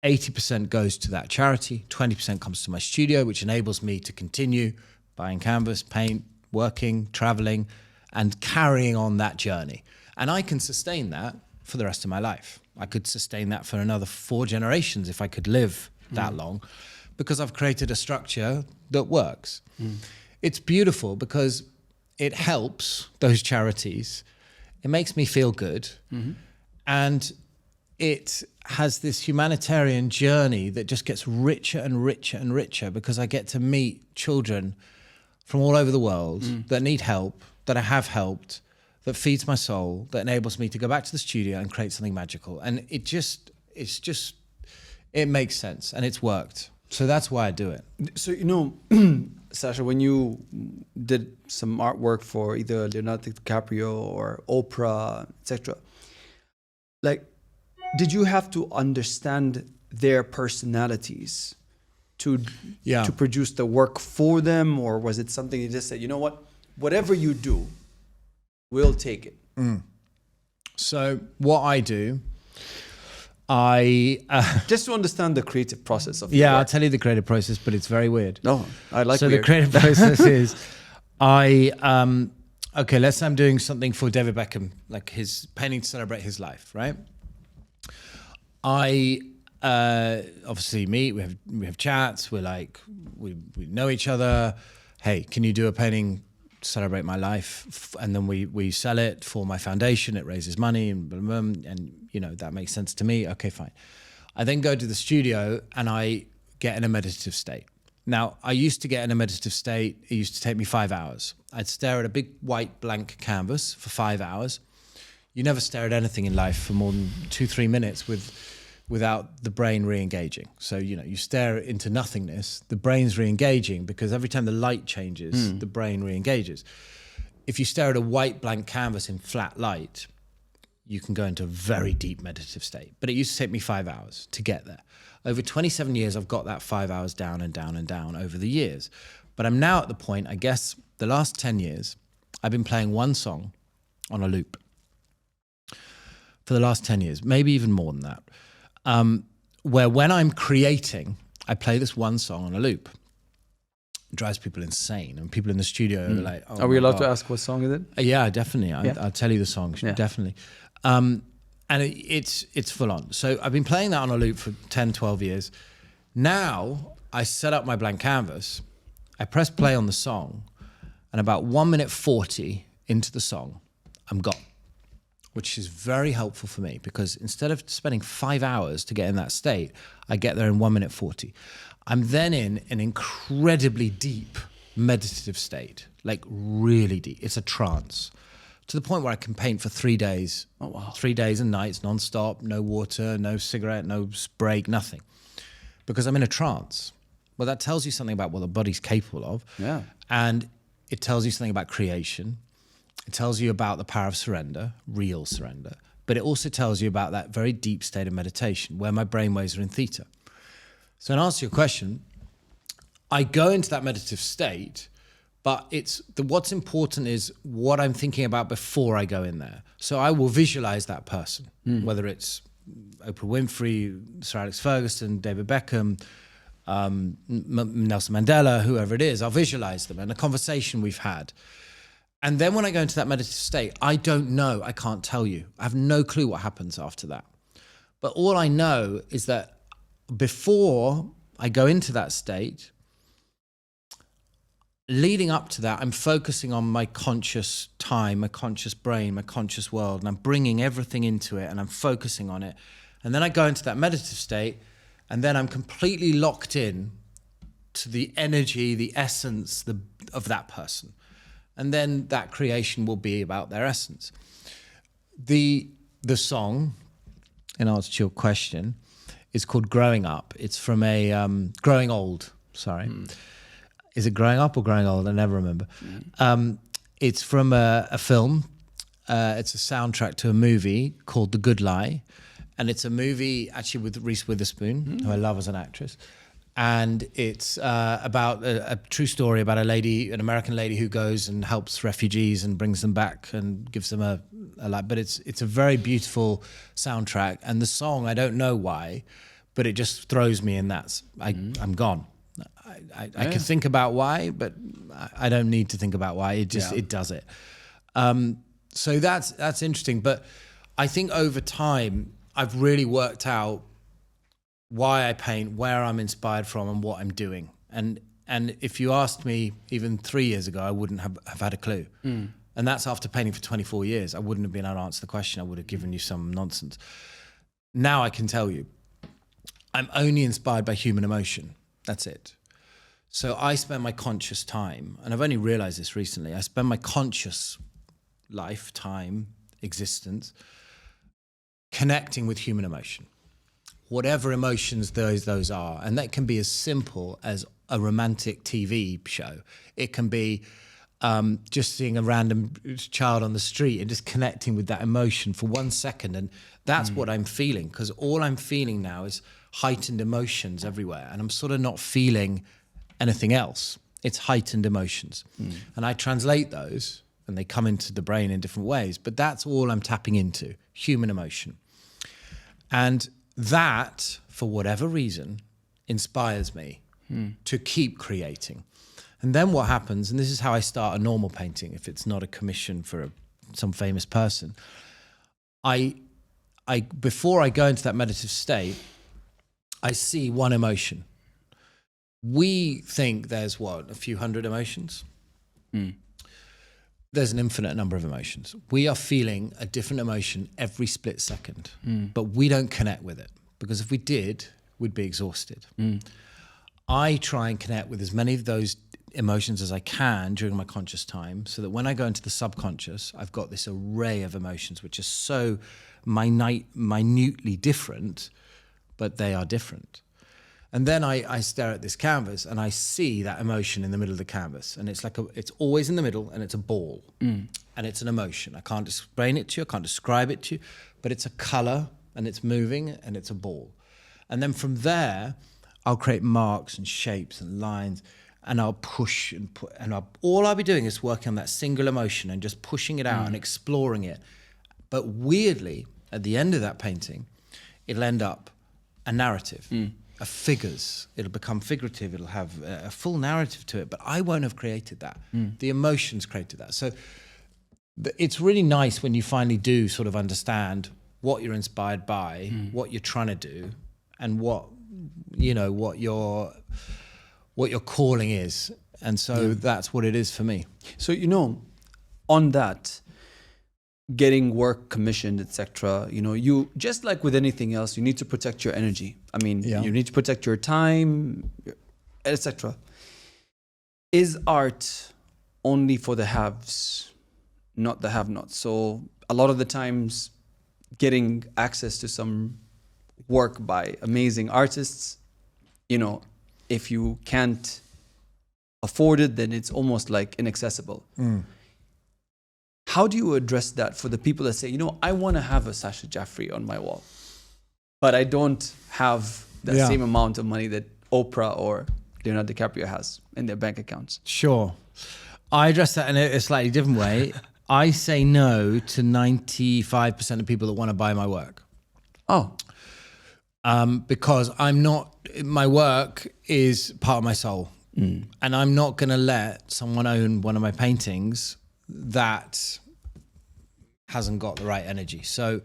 80% goes to that charity, 20% comes to my studio, which enables me to continue buying canvas, paint, working, traveling, and carrying on that journey. And I can sustain that for the rest of my life. I could sustain that for another 4 generations if I could live that long, because I've created a structure that works. It's beautiful because it helps those charities. It makes me feel good. And it has this humanitarian journey that just gets richer and richer and richer, because I get to meet children from all over the world that need help, that I have helped, that feeds my soul, that enables me to go back to the studio and create something magical. And it makes sense, and it's worked. So that's why I do it. So, Sacha, when you did some artwork for either Leonardo DiCaprio or Oprah, etc., did you have to understand their personalities to produce the work for them, or was it something you just said, you know what, whatever you do, we'll take it? So what I do, just to understand the creative process of I'll tell you the creative process, but it's very weird. No, I like so weird. The creative process is okay, let's say I'm doing something for David Beckham, like his painting to celebrate his life, right? I obviously meet, we have chats, we know each other. Hey, can you do a painting to celebrate my life? And then we sell it for my foundation, it raises money, and blah, blah, blah, and that makes sense to me. Okay, fine. I then go to the studio and I get in a meditative state. Now, I used to get in a meditative state, it used to take me 5 hours. I'd stare at a big white blank canvas for 5 hours. You never stare at anything in life for more than 2-3 minutes without the brain re-engaging. So, you stare into nothingness, the brain's re-engaging, because every time the light changes, the brain re-engages. If you stare at a white blank canvas in flat light, you can go into a very deep meditative state. But it used to take me 5 hours to get there. Over 27 years, I've got that 5 hours down and down and down over the years. But I'm now at the point, I guess, the last 10 years, I've been playing one song on a loop for the last 10 years, maybe even more than that. Where when I'm creating, I play this one song on a loop. drives people insane. And people in the studio are like, oh, Are we allowed God. to ask what song is it? Yeah, definitely. Yeah. I'll tell you the songs, Yeah. definitely. And it's full on. So I've been playing that on a loop for 10, 12 years. Now I set up my blank canvas, I press play on the song, and about 1 minute 40 into the song, I'm gone, which is very helpful for me because instead of spending 5 hours to get in that state, I get there in 1 minute 40. I'm then in an incredibly deep meditative state, like really deep. It's a trance. To the point where I can paint for 3 days. Oh, wow. 3 days and nights, non-stop, no water, no cigarette, no break, nothing. Because I'm in a trance. Well, that tells you something about what the body's capable of. Yeah. And it tells you something about creation. It tells you about the power of surrender, real surrender. But it also tells you about that very deep state of meditation where my brainwaves are in theta. So in answer to your question, I go into that meditative state, but what's important is what I'm thinking about before I go in there. So I will visualize that person, whether it's Oprah Winfrey, Sir Alex Ferguson, David Beckham, Nelson Mandela, whoever it is. I'll visualize them and a conversation we've had. And then when I go into that meditative state, I don't know, I can't tell you. I have no clue what happens after that. But all I know is that before I go into that state, leading up to that, I'm focusing on my conscious time, my conscious brain, my conscious world, and I'm bringing everything into it and I'm focusing on it. And then I go into that meditative state, and then I'm completely locked in to the energy, the essence of that person. And then that creation will be about their essence. The song, in answer to your question, is called Growing Up. It's from Growing Old, sorry. Is it Growing Up or Growing Old? I never remember. It's from a film. It's a soundtrack to a movie called The Good Lie. And it's a movie actually with Reese Witherspoon, who I love as an actress. And it's about a true story about an American lady who goes and helps refugees and brings them back and gives them a life. But it's a very beautiful soundtrack. And the song, I don't know why, but it just throws me in that. I'm gone. I can think about why, but I don't need to think about why. It just it does it. So that's interesting. But I think over time, I've really worked out why I paint, where I'm inspired from, and what I'm doing. And if you asked me even 3 years ago, I wouldn't have had a clue. And that's after painting for 24 years. I wouldn't have been able to answer the question. I would have given you some nonsense. Now I can tell you, I'm only inspired by human emotion. That's it. So I spend my conscious time, and I've only realized this recently, I spend my conscious life, time, existence, connecting with human emotion. Whatever emotions those are. And that can be as simple as a romantic TV show. It can be just seeing a random child on the street and just connecting with that emotion for 1 second. And that's what I'm feeling, because all I'm feeling now is heightened emotions everywhere. And I'm sort of not feeling anything else. It's heightened emotions. And I translate those and they come into the brain in different ways. But that's all I'm tapping into, human emotion. And that, for whatever reason, inspires me to keep creating. And then what happens, and this is how I start a normal painting, if it's not a commission for some famous person, before I go into that meditative state, I see one emotion. We think there's a few hundred emotions? There's an infinite number of emotions. We are feeling a different emotion every split second, but we don't connect with it, because if we did, we'd be exhausted. I try and connect with as many of those emotions as I can during my conscious time, so that when I go into the subconscious, I've got this array of emotions which are so minutely different, but they are different. And then I stare at this canvas and I see that emotion in the middle of the canvas, and it's always in the middle, and it's a ball, and it's an emotion. I can't explain it to you, I can't describe it to you, but it's a color and it's moving and it's a ball. And then from there, I'll create marks and shapes and lines, and I'll push and put, and all I'll be doing is working on that single emotion and just pushing it out and exploring it. But weirdly, at the end of that painting, it'll end up a narrative. figures. It'll become figurative. It'll have a full narrative to it, but I won't have created that. The emotions created that. So it's really nice when you finally do sort of understand what you're inspired by, what you're trying to do, and what your calling is. And so that's what it is for me. So, on that, getting work commissioned, etc., you, just like with anything else, you need to protect your energy. I mean, you need to protect your time, etc. Is art only for the haves, not the have-nots? So a lot of the times, getting access to some work by amazing artists, if you can't afford it, then it's almost like inaccessible. How do you address that for the people that say, I want to have a Sacha Jafri on my wall, but I don't have the same amount of money that Oprah or Leonardo DiCaprio has in their bank accounts? Sure. I address that in a slightly different way. I say no to 95% of people that want to buy my work. Oh. Because my work is part of my soul. And I'm not going to let someone own one of my paintings that hasn't got the right energy. So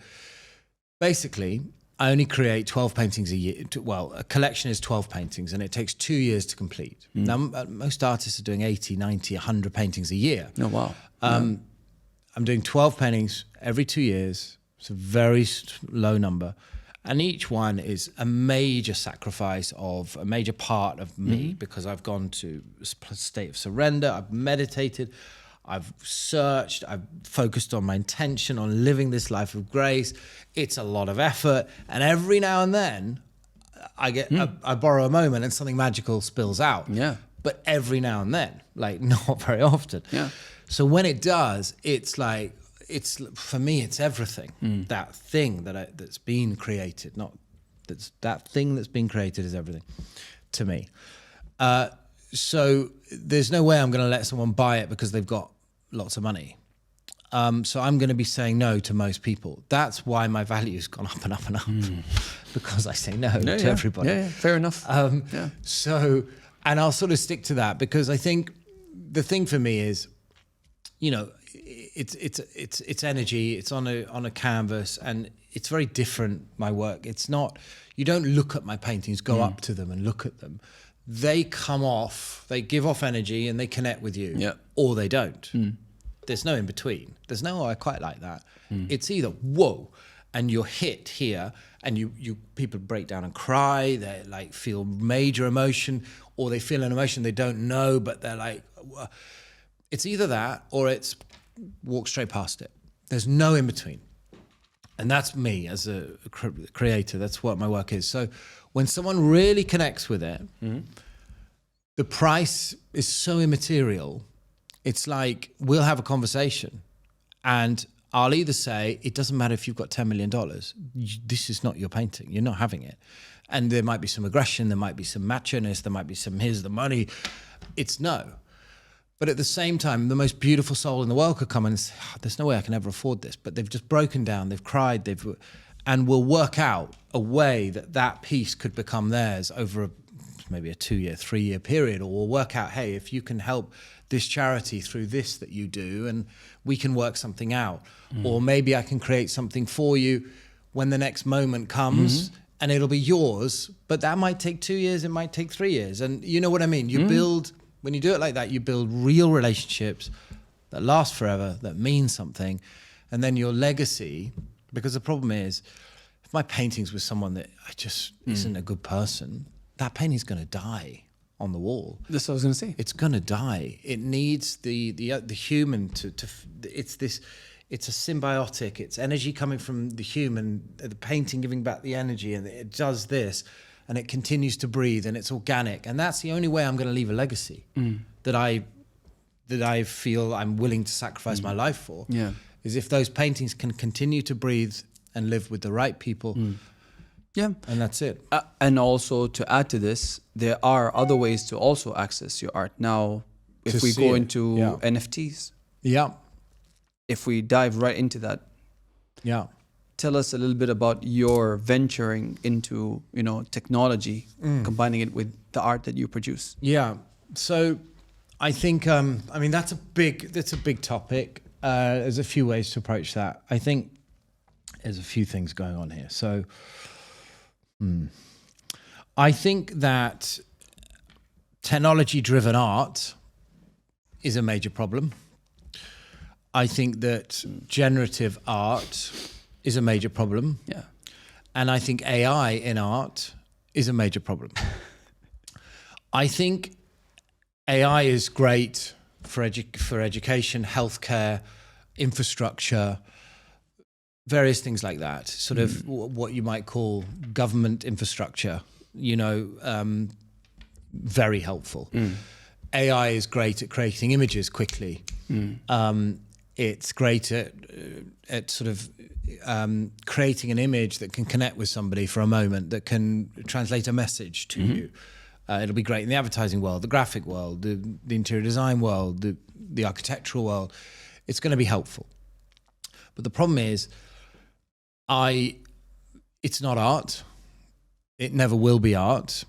basically, I only create 12 paintings a year. Well, a collection is 12 paintings, and it takes 2 years to complete. Now, most artists are doing 80, 90, 100 paintings a year. Oh, wow. I'm doing 12 paintings every 2 years. It's a very low number. And each one is a major sacrifice of a major part of me, because I've gone to a state of surrender. I've meditated. I've searched. I've focused on my intention, on living this life of grace. It's a lot of effort. And every now and then I borrow a moment and something magical spills out. Yeah. But every now and then, like not very often. Yeah. So when it does, it's like, for me, it's everything. That thing that's been created, that thing that's been created is everything to me. So there's no way I'm going to let someone buy it because they've got lots of money. So I'm going to be saying no to most people. That's why my value's gone up and up and up, because I say no to everybody. Yeah, fair enough. So, and I'll sort of stick to that, because I think the thing for me is, it's energy. It's on a canvas, and it's very different. My work. It's not. You don't look at my paintings, go up to them and look at them. They come off. They give off energy, and they connect with you. Yeah. Or they don't. There's no in between. There's no, I quite like that. It's either whoa, and you're hit here, and you people break down and cry. They like feel major emotion, or they feel an emotion they don't know, but they're like. It's either that, or it's walk straight past it. There's no in between. And that's me as a creator. That's what my work is. So when someone really connects with it, the price is so immaterial. It's like, we'll have a conversation, and I'll either say, it doesn't matter if you've got $10 million. This is not your painting. You're not having it. And there might be some aggression. There might be some macho-ness. There might be some, here's the money. It's no. But at the same time, the most beautiful soul in the world could come and say, there's no way I can ever afford this. But they've just broken down, they've cried, and we'll work out a way that piece could become theirs over maybe a 2-year, 3-year period. Or we'll work out, hey, if you can help this charity through this that you do, and we can work something out. Or maybe I can create something for you when the next moment comes, and it'll be yours. But that might take 2 years, it might take 3 years. And you know what I mean? You build... When you do it like that, you build real relationships that last forever, that mean something. And then your legacy, because the problem is, if my painting's with someone that I just isn't a good person, that painting's going to die on the wall. That's what I was going to say. It's going to die. It needs the human to it's a symbiotic. It's energy coming from the human, the painting giving back the energy, and it does this. And it continues to breathe, and it's organic, and that's the only way I'm going to leave a legacy that I feel I'm willing to sacrifice my life for. Yeah, is if those paintings can continue to breathe and live with the right people. Yeah, and that's it. And also to add to this, there are other ways to also access your art. Now, if we go into NFTs, if we dive right into that, tell us a little bit about your venturing into, technology, combining it with the art that you produce? Yeah. So I think, that's a big topic. There's a few ways to approach that. I think there's a few things going on here. So I think that technology-driven art is a major problem. I think that generative art is a major problem. Yeah. And I think AI in art is a major problem. I think AI is great for education, healthcare, infrastructure, various things like that. Sort of what you might call government infrastructure, very helpful. AI is great at creating images quickly. It's great at sort of creating an image that can connect with somebody for a moment, that can translate a message to you. It'll be great in the advertising world, the graphic world, the interior design world, the architectural world. It's going to be helpful. But the problem is, it's not art. It never will be art.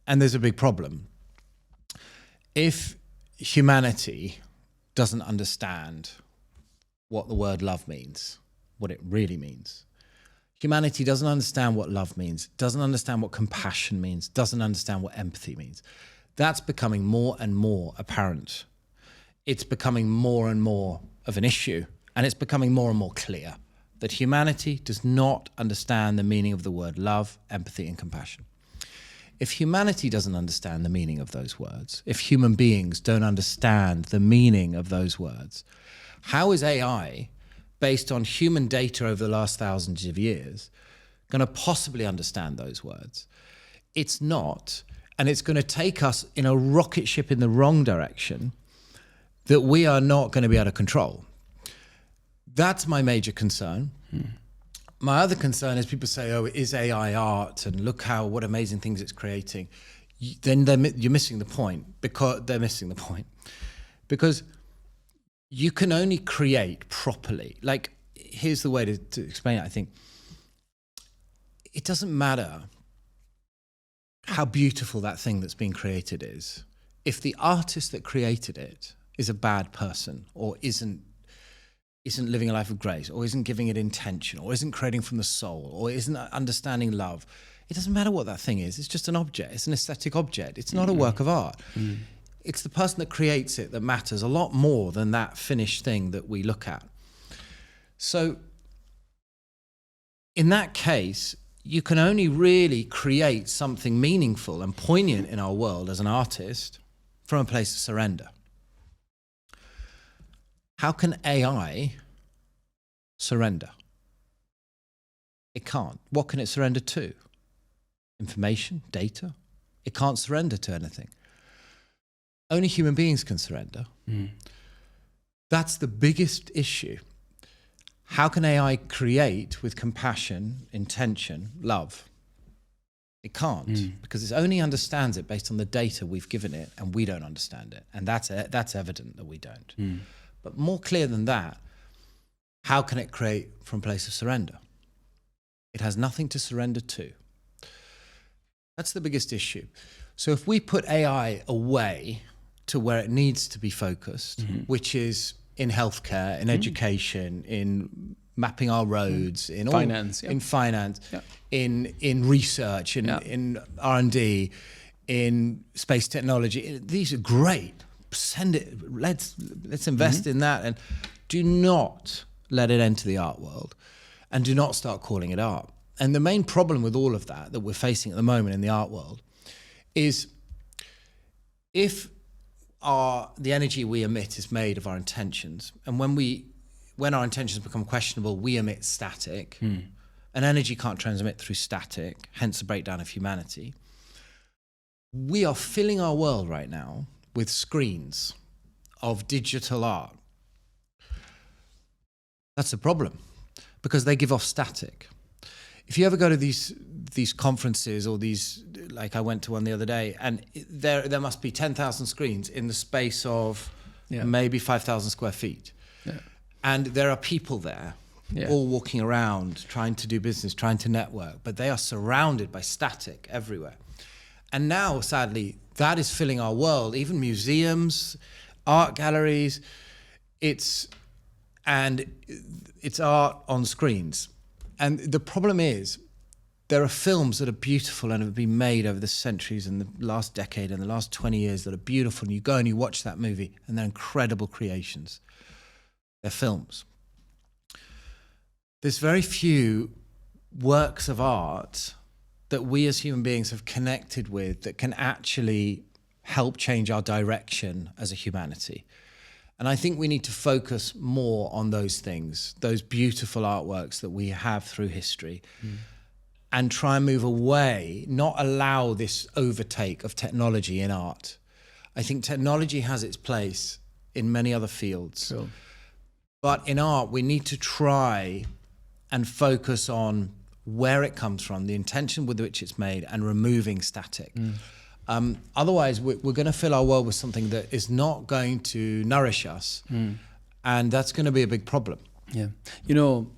And there's a big problem. If humanity doesn't understand what the word love means, what it really means, humanity doesn't understand what love means, doesn't understand what compassion means, doesn't understand what empathy means. That's becoming more and more apparent. It's becoming more and more of an issue, and it's becoming more and more clear that humanity does not understand the meaning of the word love, empathy, and compassion. If humanity doesn't understand the meaning of those words, if human beings don't understand the meaning of those words, how is AI, based on human data over the last thousands of years, going to possibly understand those words? It's not, and it's going to take us in a rocket ship in the wrong direction that we are not going to be able to control. That's my major concern. My other concern is people say, oh, is AI art? And look what amazing things it's creating. Then you're missing the point, because they're missing the point. Because you can only create properly. Like, here's the way to explain it, I think. It doesn't matter how beautiful that thing that's being created is. If the artist that created it is a bad person, or isn't living a life of grace, or isn't giving it intention, or isn't creating from the soul, or isn't understanding love, it doesn't matter what that thing is. It's just an object. It's an aesthetic object. It's not a work of art. It's the person that creates it that matters a lot more than that finished thing that we look at. So in that case, you can only really create something meaningful and poignant in our world as an artist from a place of surrender. How can AI surrender? It can't. What can it surrender to? Information, data? It can't surrender to anything. Only human beings can surrender. That's the biggest issue. How can AI create with compassion, intention, love? It can't, because it only understands it based on the data we've given it, and we don't understand it. And that's evident that we don't. But more clear than that, how can it create from a place of surrender? It has nothing to surrender to. That's the biggest issue. So if we put AI away to where it needs to be focused, which is in healthcare, in education, in mapping our roads, in finance, in research, in R&D, in space technology, these are great. Send it. Let's invest in that, and do not let it enter the art world, and do not start calling it art. And the main problem with all of that we're facing at the moment in the art world is, if the energy we emit is made of our intentions, and when our intentions become questionable, we emit static, and energy can't transmit through static, hence the breakdown of humanity. We are filling our world right now with screens of digital art. That's a problem, because they give off static. If you ever go to these conferences, or these, like I went to one the other day, and there must be 10,000 screens in the space of maybe 5,000 square feet. And there are people there all walking around, trying to do business, trying to network, but they are surrounded by static everywhere. And now, sadly, that is filling our world, even museums, art galleries, it's art on screens. And the problem is, there are films that are beautiful and have been made over the centuries and the last decade and the last 20 years that are beautiful. And you go and you watch that movie and they're incredible creations. They're films. There's very few works of art that we as human beings have connected with that can actually help change our direction as a humanity. And I think we need to focus more on those things, those beautiful artworks that we have through history. And try and move away, not allow this overtake of technology in art. I think technology has its place in many other fields. Sure. But in art, we need to try and focus on where it comes from, the intention with which it's made, and removing static. Otherwise, we're going to fill our world with something that is not going to nourish us. And that's going to be a big problem. Yeah. You know,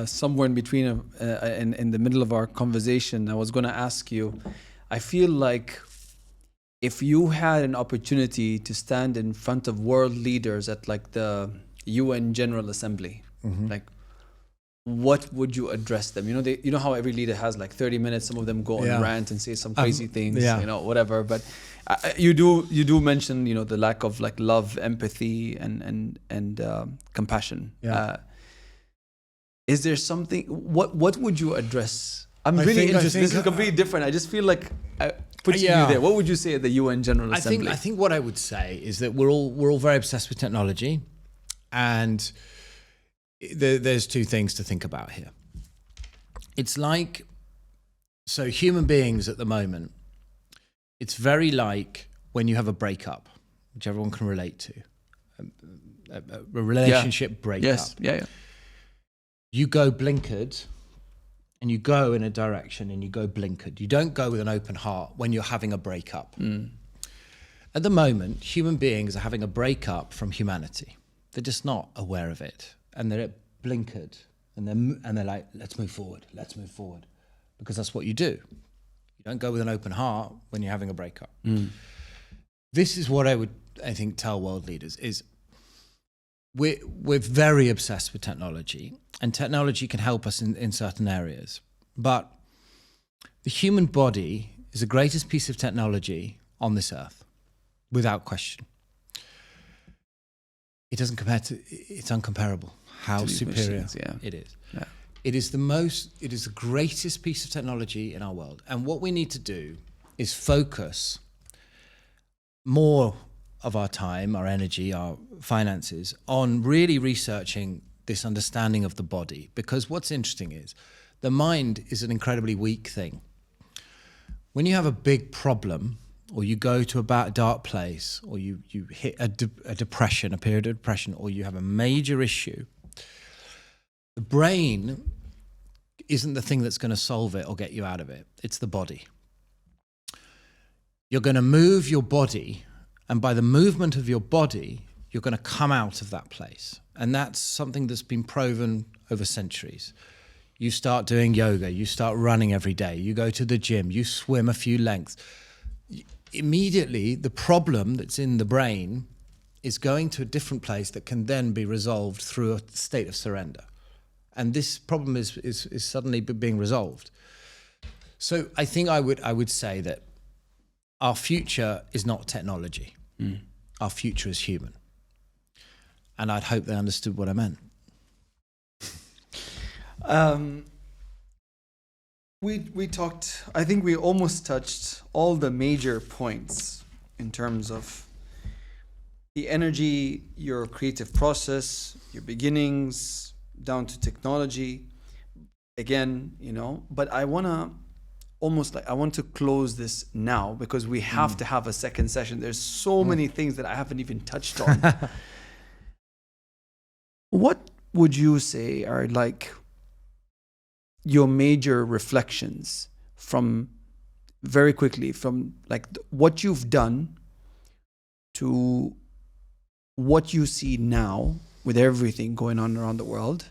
somewhere in between, in the middle of our conversation, I was going to ask you, I feel like if you had an opportunity to stand in front of world leaders at like the UN General Assembly, like what would you address them? You know, you know how every leader has like 30 minutes. Some of them go on a rant and say some crazy things, you know, whatever. But you do mention, you know, the lack of like love, empathy, and compassion. Is there something? What would you address? I'm really interested. This is completely different. I just feel like putting you there. What would you say at the UN General Assembly? I think what I would say is that we're all very obsessed with technology, and there's two things to think about here. It's like, so human beings at the moment, it's very like when you have a breakup, which everyone can relate to, a relationship breakup. Yes. Yeah. You go blinkered, and you go in a direction and you go blinkered. You don't go with an open heart when you're having a breakup. At the moment, human beings are having a breakup from humanity. They're just not aware of it. And they're blinkered, and they're like, let's move forward, because that's what you do. You don't go with an open heart when you're having a breakup. This is what I think tell world leaders is we're very obsessed with technology, and technology can help us in certain areas. But the human body is the greatest piece of technology on this earth, without question. It doesn't compare to, it's uncomparable how superior machines, it is. It is the greatest piece of technology in our world. And what we need to do is focus more of our time, our energy, our finances on really researching this understanding of the body. Because what's interesting is the mind is an incredibly weak thing. When you have a big problem, or you go to a dark place, or you hit a depression, a period of depression, or you have a major issue, the brain isn't the thing that's going to solve it or get you out of it. It's the body. You're going to move your body, and by the movement of your body, you're going to come out of that place. And that's something that's been proven over centuries. You start doing yoga, you start running every day, you go to the gym, you swim a few lengths. Immediately, the problem that's in the brain is going to a different place that can then be resolved through a state of surrender. And this problem is suddenly being resolved. So I think I would say that our future is not technology. Our future is human. And I'd hope they understood what I meant. We talked, I think we almost touched all the major points in terms of the energy, your creative process, your beginnings, down to technology. Again, you know, but I want to close this now because we have to have a second session. There's so many things that I haven't even touched on. What would you say are like your major reflections from very quickly from like what you've done to what you see now with everything going on around the world,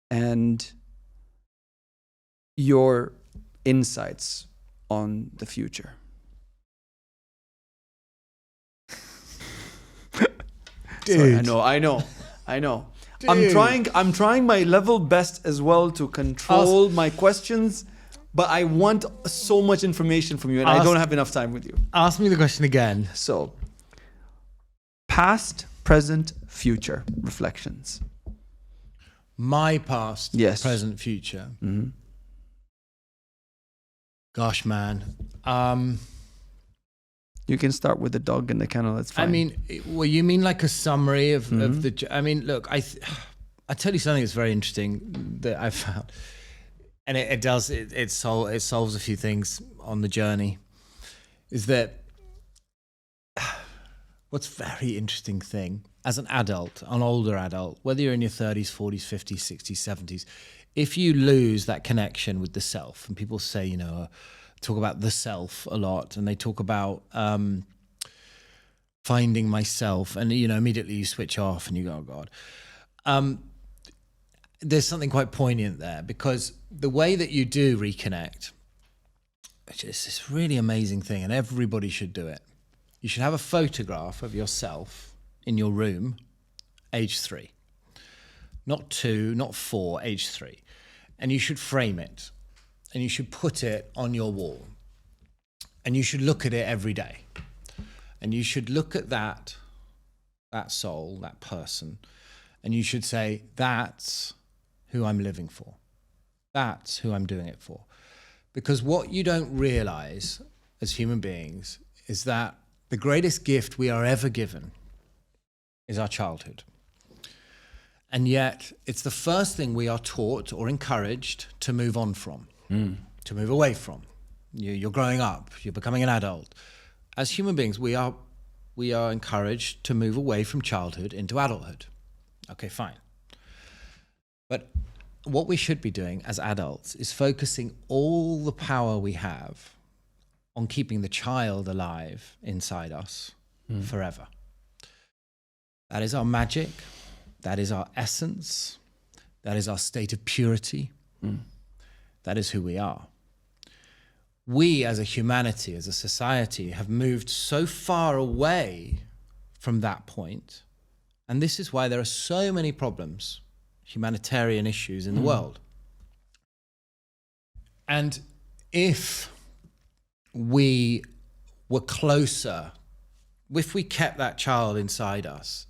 and your insights on the future. Sorry, I know. Dude. I'm trying my level best as well to control my questions, but I want so much information from you, and I don't have enough time with you. Ask me the question again. So, past, present, future reflections. My past, Yes. present, future. Mm-hmm. Gosh, man. You can start with the dog and the kennel. That's fine. I mean, well, you mean like a summary of the... I mean, look, I tell you something that's very interesting that I found. And it solves a few things on the journey. Is that what's very interesting thing as an adult, an older adult, whether you're in your 30s, 40s, 50s, 60s, 70s, if you lose that connection with the self, and people say, you know, talk about the self a lot, and they talk about finding myself, and you know, immediately you switch off and you go, oh God. There's something quite poignant there, because the way that you do reconnect, which is this really amazing thing, and everybody should do it. You should have a photograph of yourself in your room, age 3. Not 2, not 4, age 3. And you should frame it. And you should put it on your wall. And you should look at it every day. And you should look at that soul, that person, and you should say, that's who I'm living for. That's who I'm doing it for. Because what you don't realize as human beings is that the greatest gift we are ever given is our childhood. And yet it's the first thing we are taught or encouraged to move on from, to move away from. You're growing up, you're becoming an adult. As human beings, we are encouraged to move away from childhood into adulthood. Okay, fine. But what we should be doing as adults is focusing all the power we have on keeping the child alive inside us forever. That is our magic. That is our essence. That is our state of purity. That is who we are. We as a humanity, as a society, have moved so far away from that point. And this is why there are so many problems, humanitarian issues in the world. And if we were closer, if we kept that child inside us,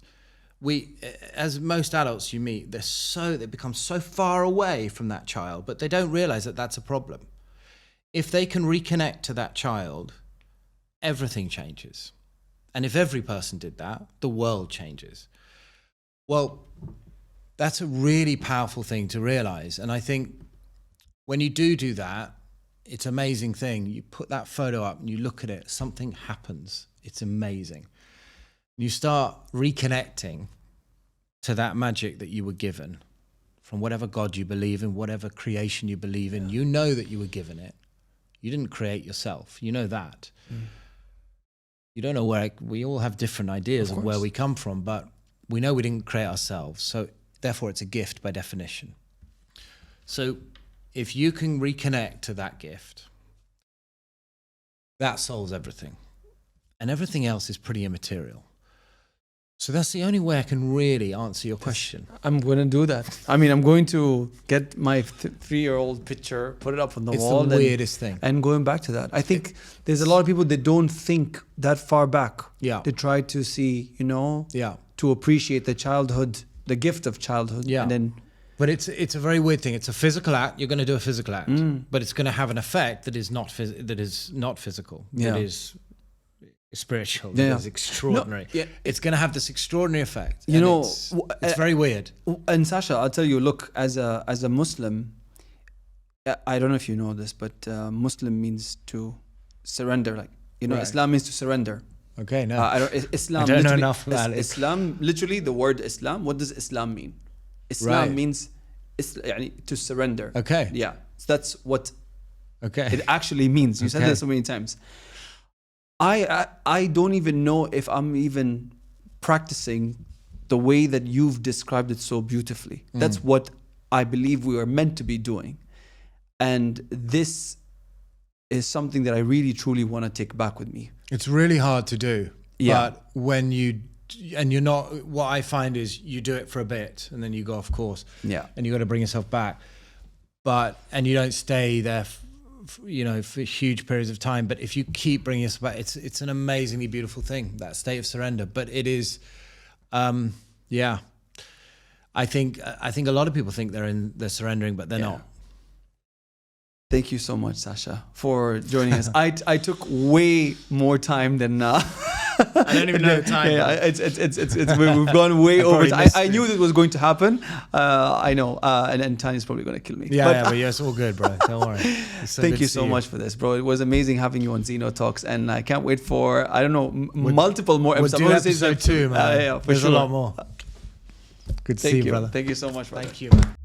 as most adults you meet, they become so far away from that child, but they don't realize that that's a problem. If they can reconnect to that child, everything changes. And if every person did that, the world changes. Well, that's a really powerful thing to realize. And I think when you do that, it's an amazing thing. You put that photo up and you look at it, something happens. It's amazing. You start reconnecting to that magic that you were given from whatever God you believe in, whatever creation you believe in. You know that you were given it. You didn't create yourself. You know that. You don't know where, we all have different ideas of where we come from, but we know we didn't create ourselves. So therefore it's a gift by definition. So if you can reconnect to that gift, that solves everything. And everything else is pretty immaterial. So that's the only way I can really answer your question. I'm going to do that. I mean, I'm going to get my 3-year-old picture, put it up on the wall. It's the weirdest thing. And going back to that, I think there's a lot of people that don't think that far back. Yeah. They try to see, to appreciate the childhood, the gift of childhood. Yeah. And then, but it's a very weird thing. It's a physical act. You're going to do a physical act, but it's going to have an effect that is not physical. Yeah. That is spiritual. That is extraordinary. It's going to have this extraordinary effect. It's very weird. And Sacha, I'll tell you, look, as a Muslim, I don't know if you know this, but Muslim means to surrender. Like, right. Islam means to surrender. Okay, no. Islam. I don't know enough about it. Islam, literally, the word Islam. What does Islam mean? Islam means to surrender. Okay. Yeah, so that's what. Okay. It actually means. You said that so many times. I don't even know if I'm even practicing the way that you've described it so beautifully. That's what I believe we are meant to be doing. And this is something that I really, truly want to take back with me. It's really hard to do. Yeah. But when you're not, what I find is you do it for a bit and then you go off course. Yeah. And you got to bring yourself back. And you don't stay there, for huge periods of time. But if you keep bringing yourself back, it's an amazingly beautiful thing, that state of surrender. But it is, yeah. I think a lot of people think they're surrendering, but they're not. Thank you so much, Sacha, for joining us. I took way more time than I don't even know the time. We've gone way over. probably I knew this was going to happen. I know, and Tanya's probably going to kill me. But it's all good, bro. Don't worry. Thank you so much for this, bro. It was amazing having you on ZENO Talks, and I can't wait for multiple more episodes. We'll do episode 2, man. Yeah, for There's sure. a lot more. Good to see you, brother. Thank you so much, brother. Thank you, man.